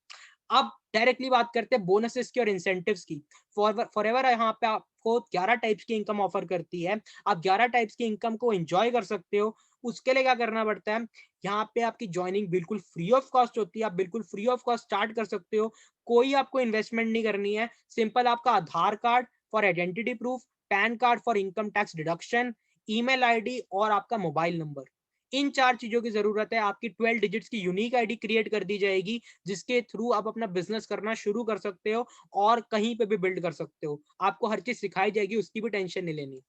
अब डायरेक्टली बात करते हैं बोनसेस की और इंसेंटिव्स की। फॉरएवर यहाँ पे आपको 11 टाइप्स की इनकम ऑफर करती है। आप 11 टाइप्स की इनकम को एंजॉय कर सकते हो। उसके लिए क्या करना पड़ता है, यहाँ पे आपकी ज्वाइनिंग बिल्कुल फ्री ऑफ कॉस्ट होती है, आप बिल्कुल फ्री ऑफ कॉस्ट स्टार्ट कर सकते हो, कोई आपको इन्वेस्टमेंट नहीं करनी है। सिंपल आपका Aadhaar card for identity proof, PAN card for income tax deduction, email ID और आपका मोबाइल नंबर, इन 4 चीजों की जरूरत है। आपकी 12 डिजिट्स की यूनिक आईडी क्रिएट कर दी जाएगी, जिसके थ्रू आप अपना बिजनेस करना शुरू कर सकते हो और कहीं पे भी बिल्ड कर सकते हो। आपको हर चीज सिखाई जाएगी, उसकी भी टेंशन नहीं लेनी।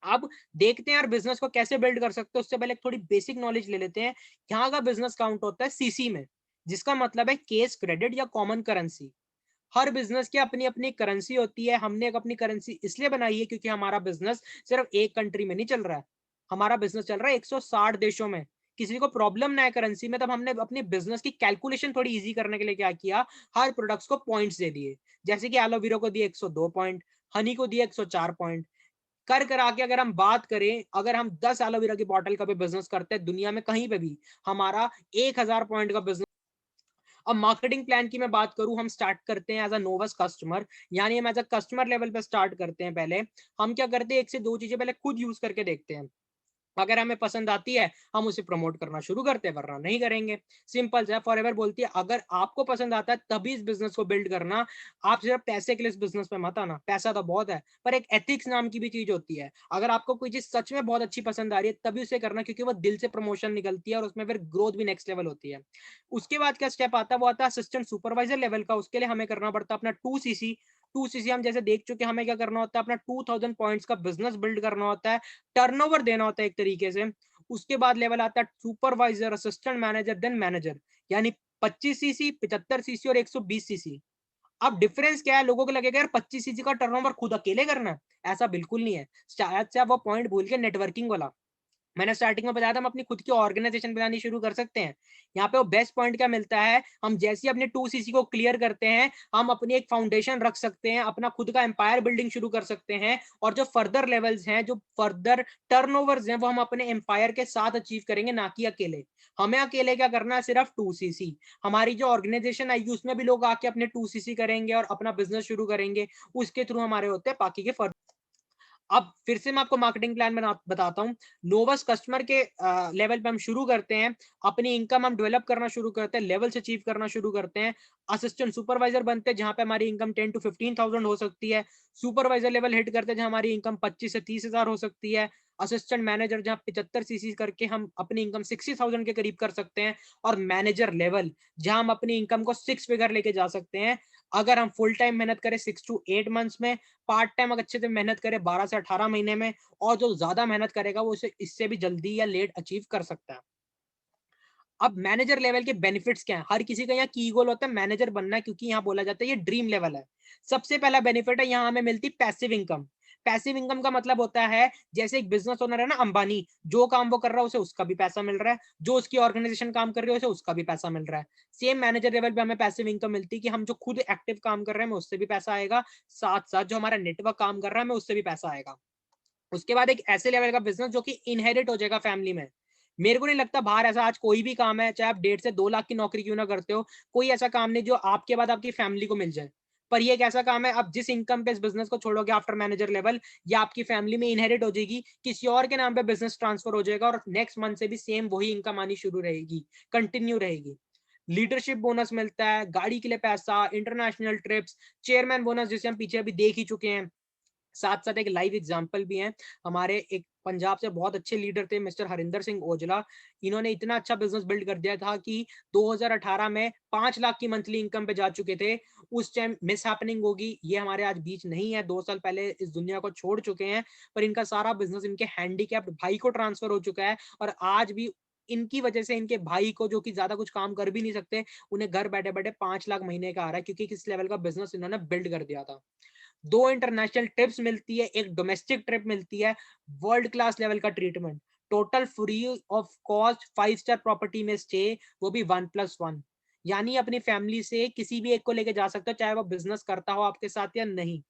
अब देखते हैं यार बिजनेस को कैसे बिल्ड कर सकते हो। उससे पहले थोड़ी बेसिक नॉलेज ले लेते हैं। यहाँ का बिजनेस काउंट होता है CC में, जिसका मतलब है केस क्रेडिट या कॉमन करेंसी। हर बिजनेस की अपनी अपनी करेंसी होती है। हमने एक अपनी करेंसी इसलिए बनाई है क्योंकि हमारा बिजनेस सिर्फ एक कंट्री में नहीं चल रहा है, हमारा बिजनेस चल रहा है 160 देशों में। किसी को प्रॉब्लम ना है करेंसी में, तब हमने अपनी बिजनेस की कैलकुलेशन थोड़ी इजी करने के लिए क्या किया, हर प्रोडक्ट्स को पॉइंट्स दे दिए। जैसे कि एलोवेरा को दिए 102 पॉइंट, हनी को दिए 104 पॉइंट। कर करा के अगर हम बात करें, अगर हम 10 एलोवेरा की बॉटल का भी बिजनेस करते हैं दुनिया में कहीं पे भी, हमारा 1000 पॉइंट का बिजनेस। अब मार्केटिंग प्लान की मैं बात करूं, हम स्टार्ट करते हैं एज अ नोवस कस्टमर, यानी हम एज अ कस्टमर लेवल पे स्टार्ट करते हैं। पहले हम क्या करते हैं, एक से दो चीजें पहले खुद यूज करके देखते हैं। अगर हमें पसंद आती है हम उसे प्रमोट करना शुरू करते हैं, वरना नहीं करेंगे। सिंपल है। फॉरएवर बोलती है अगर आपको पसंद आता है तभी इस बिजनेस को बिल्ड करना। आप सिर्फ पैसे के लिए इस बिजनेस में मत आना, पैसा तो बहुत है पर एक एथिक्स नाम की भी चीज होती है। अगर आपको कोई चीज सच में बहुत अच्छी पसंद आ रही है तभी उसे करना, क्योंकि वो दिल से प्रमोशन निकलती है और उसमें फिर ग्रोथ भी नेक्स्ट लेवल होती है। उसके बाद क्या स्टेप आता है, वो आता है असिस्टेंट सुपरवाइजर लेवल का। उसके लिए हमें करना पड़ता है अपना 2CC हम जैसे देख चुके, हमें क्या करना होता है, अपना 2000 पॉइंट्स का बिजनेस बिल्ड करना होता है, टर्नओवर देना होता है एक तरीके से। उसके बाद लेवल आता है supervisor, assistant manager, then manager, यानी 25CC, 75CC और 120CC। अब डिफरेंस क्या है, लोगों को लगेगा यार 25CC का टर्नओवर खुद अकेले करना है, ऐसा बिल्कुल नहीं है। शायद से आप वो पॉइंट भूल के, नेटवर्किंग वाला मैंने स्टार्टिंग में बताया था, हम अपनी खुद की ऑर्गेनाइजेशन बनानी शुरू कर सकते हैं। यहाँ पे वो बेस्ट पॉइंट क्या मिलता है, हम जैसे ही अपने 2CC को क्लियर करते हैं, हम अपनी एक फाउंडेशन रख सकते हैं, अपना खुद का एम्पायर बिल्डिंग शुरू कर सकते हैं। और जो फर्दर लेवल्स हैं, जो फर्दर टर्नओवर्स हैं, वो हम अपने एम्पायर के साथ अचीव करेंगे, ना कि अकेले। हमें अकेले क्या करना है, सिर्फ 2CC। हमारी जो ऑर्गेनाइजेशन आएगी उसमें भी लोग आके अपने 2CC करेंगे और अपना बिजनेस शुरू करेंगे, उसके थ्रू हमारे होते हैं बाकी के फर्दर। अब फिर से मैं आपको मार्केटिंग प्लान बताता हूँ। नोवस कस्टमर के लेवल पे हम शुरू करते हैं, अपनी इनकम हम डेवलप करना शुरू करते हैं, लेवल्स अचीव करना शुरू करते हैं। असिस्टेंट सुपरवाइजर बनते हैं जहां पे हमारी इनकम 10 to 15,000 हो सकती है। सुपरवाइजर लेवल हिट करते हैं जहां हमारी इनकम 25 से 30,000 हो सकती है। असिस्टेंट मैनेजर जहां 75CC करके हम अपनी इनकम 60,000 के करीब कर सकते हैं। और मैनेजर लेवल जहां हम अपनी इनकम को 6 फिगर लेके जा सकते हैं। अगर हम फुल टाइम मेहनत करें 6 to 8 मंथ्स में, पार्ट टाइम अगर अच्छे से मेहनत करें 12 से 18 महीने में, और जो ज्यादा मेहनत करेगा वो इससे भी जल्दी या लेट अचीव कर सकता है। अब मैनेजर लेवल के बेनिफिट्स क्या हैं? हर किसी का यहाँ की गोल होता है मैनेजर बनना है, क्योंकि यहाँ बोला जाता है ये ड्रीम लेवल है। सबसे पहला बेनिफिट है, यहाँ हमें मिलती पैसिव इनकम। पैसिव इनकम का मतलब होता है, जैसे एक बिजनेस ओनर है ना अंबानी, जो काम वो कर रहा है उसे उसका भी पैसा मिल रहा है, जो उसकी ऑर्गेनाइजेशन काम कर रही है उसे उसका भी पैसा मिल रहा है। सेम मैनेजर लेवल पे हमें पैसिव इनकम मिलती है कि हम जो खुद एक्टिव काम कर रहे हैं हमें उससे भी पैसा आएगा, साथ साथ जो हमारा नेटवर्क काम कर रहा है हमें उससे भी पैसा आएगा। उसके बाद एक ऐसे लेवल का बिजनेस जो कि इनहेरिट हो जाएगा फैमिली में। मेरे को नहीं लगता बाहर ऐसा आज कोई भी काम है, चाहे आप 1.5 से 2 लाख की नौकरी क्यों ना करते हो, कोई ऐसा काम नहीं जो आपके बाद आपकी फैमिली को मिल जाए। पर ये एक ऐसा काम है, आप जिस इनकम पे इस बिजनेस को छोड़ोगे आफ्टर मैनेजर लेवल, या आपकी फैमिली में इनहेरिट हो जाएगी, किसी और के नाम पे बिजनेस ट्रांसफर हो जाएगा और नेक्स्ट मंथ से भी सेम वही इनकम आनी शुरू रहेगी, कंटिन्यू रहेगी। लीडरशिप बोनस मिलता है, गाड़ी के लिए पैसा, इंटरनेशनल ट्रिप्स, चेयरमैन बोनस जिसे हम पीछे अभी देख ही चुके हैं। साथ साथ एक लाइव एग्जांपल भी है, हमारे एक पंजाब से बहुत अच्छे लीडर थे मिस्टर हरिंदर सिंह ओजला। इन्होंने इतना अच्छा बिजनेस बिल्ड कर दिया था कि 2018 में 5 लाख की मंथली इनकम पे जा चुके थे। उस टाइम मिस हैपनिंग होगी, ये हमारे आज बीच नहीं है, 2 साल पहले इस दुनिया को छोड़ चुके हैं, पर इनका सारा बिजनेस इनके हैंडीकैप्ड भाई को ट्रांसफर हो चुका है, और आज भी इनकी वजह से इनके भाई को, जो कि ज्यादा कुछ काम कर भी नहीं सकते, उन्हें घर बैठे बैठे 5 लाख महीने का आ रहा है, क्योंकि किस लेवल का बिजनेस इन्होंने बिल्ड कर दिया था। 2 इंटरनेशनल ट्रिप्स मिलती है, एक डोमेस्टिक ट्रिप मिलती है, वर्ल्ड क्लास लेवल का treatment, total free of cost 5 star property में स्टे, वो भी 1+1। यानी अपनी फैमिली से किसी भी एक को लेके जा सकते हो, चाहे वो बिजनेस करता हो आपके साथ या नहीं।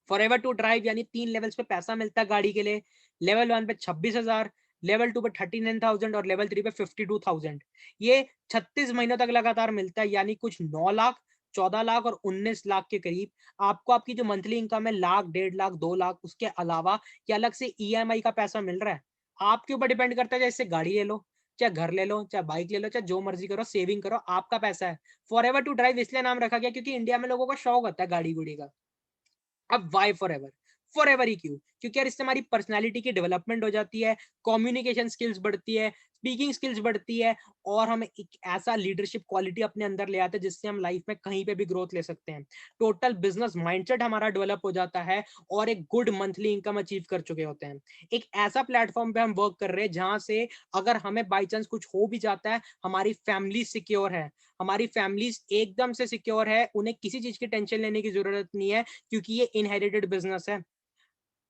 फॉरएवर टू ड्राइव यानी 3 लेवल्स पे पैसा मिलता है गाड़ी के लिए। लेवल 1 पे 26,000, लेवल 2 पे 39,000 और लेवल 3 पे 52,000। ये 36 महीनों तक लगातार मिलता है, यानी कुछ 9 लाख, 14 लाख और 19 लाख के करीब आपको आपकी जो मंथली इनकम है, लाख, 1.5 लाख, 2 लाख, उसके अलावा ये अलग से ईएमआई का पैसा मिल रहा है। आपके ऊपर डिपेंड करता है, जैसे गाड़ी ले लो, चाहे घर ले लो, चाहे बाइक ले लो, चाहे जो मर्जी करो, सेविंग करो, आपका पैसा है। फॉरएवर टू ड्राइव इसलिए नाम रखा गया क्योंकि इंडिया में लोगों का शौक होता है गाड़ी गुड़ी का। अब वाई फॉरएवर? फॉरएवर ही क्यों? क्योंकि यार इससे हमारी पर्सनैलिटी की डेवलपमेंट हो जाती है, कम्युनिकेशन स्किल्स बढ़ती है, स्पीकिंग स्किल्स बढ़ती है, और हम एक ऐसा लीडरशिप क्वालिटी अपने अंदर ले आते हैं जिससे हम लाइफ में कहीं पे भी ग्रोथ ले सकते हैं। टोटल बिजनेस माइंडसेट हमारा डेवलप हो जाता है और एक गुड मंथली इनकम अचीव कर चुके होते हैं। एक ऐसा प्लेटफॉर्म पे हम वर्क कर रहे हैं जहां से अगर हमें बाई चांस कुछ हो भी जाता है, हमारी फैमिली सिक्योर है, हमारी फैमिलीज एकदम से सिक्योर है, उन्हें किसी चीज की टेंशन लेने की जरूरत नहीं है, क्योंकि ये इनहेरिटेड बिजनेस है।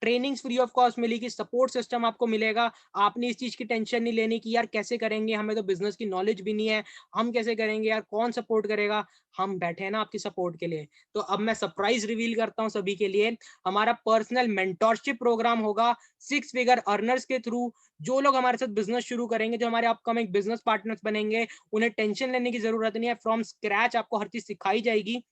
ट्रेनिंग्स फ्री ऑफ कॉस्ट मिलेगी, सपोर्ट सिस्टम आपको मिलेगा, आपने इस चीज की टेंशन नहीं लेनी कि यार कैसे करेंगे, हमें तो बिजनेस की नॉलेज भी नहीं है, हम कैसे करेंगे यार, कौन सपोर्ट करेगा। हम बैठे हैं ना आपकी सपोर्ट के लिए। तो अब मैं सरप्राइज रिवील करता हूं सभी के लिए, हमारा पर्सनल मेंटोरशिप प्रोग्राम होगा 6 फिगर अर्नर्स के थ्रू। जो लोग हमारे साथ बिजनेस शुरू करेंगे, जो हमारे अपकमिंग बिजनेस पार्टनर्स बनेंगे, उन्हें टेंशन लेने की जरूरत नहीं है, फ्रॉम स्क्रैच आपको हर चीज सिखाई जाएगी।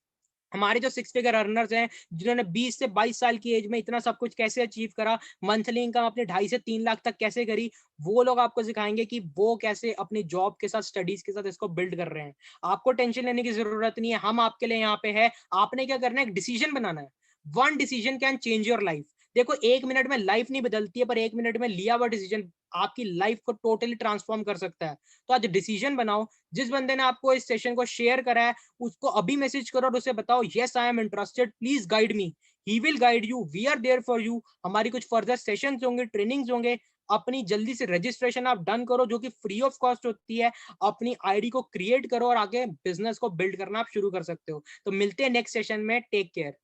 हमारे जो 6 फिगर अर्नर्स हैं, जिन्होंने 20 से 22 साल की एज में इतना सब कुछ कैसे अचीव करा, मंथली इनकम अपने 2.5 से 3 लाख तक कैसे करी, वो लोग आपको सिखाएंगे कि वो कैसे अपनी जॉब के साथ, स्टडीज के साथ इसको बिल्ड कर रहे हैं। आपको टेंशन लेने की जरूरत नहीं है, हम आपके लिए यहाँ पे है। आपने क्या करना है, एक डिसीजन बनाना है। One decision can change your life. देखो 1 मिनट में लाइफ नहीं बदलती है, पर 1 मिनट में लिया हुआ डिसीजन आपकी लाइफ को टोटली ट्रांसफॉर्म कर सकता है। तो आज डिसीजन बनाओ। जिस बंदे ने आपको इस सेशन को शेयर करा है, उसको अभी मैसेज करो और उसे बताओ, yes I am interested, please guide me. He will guide you, we are there for you. हमारी कुछ फर्दर सेशंस होंगे, ट्रेनिंग्स होंगे। अपनी जल्दी से रजिस्ट्रेशन आप डन करो, जो कि फ्री ऑफ कॉस्ट होती है। अपनी आईडी को क्रिएट करो और आगे बिजनेस को बिल्ड करना आप शुरू कर सकते हो। तो मिलते हैं नेक्स्ट सेशन में। Take care.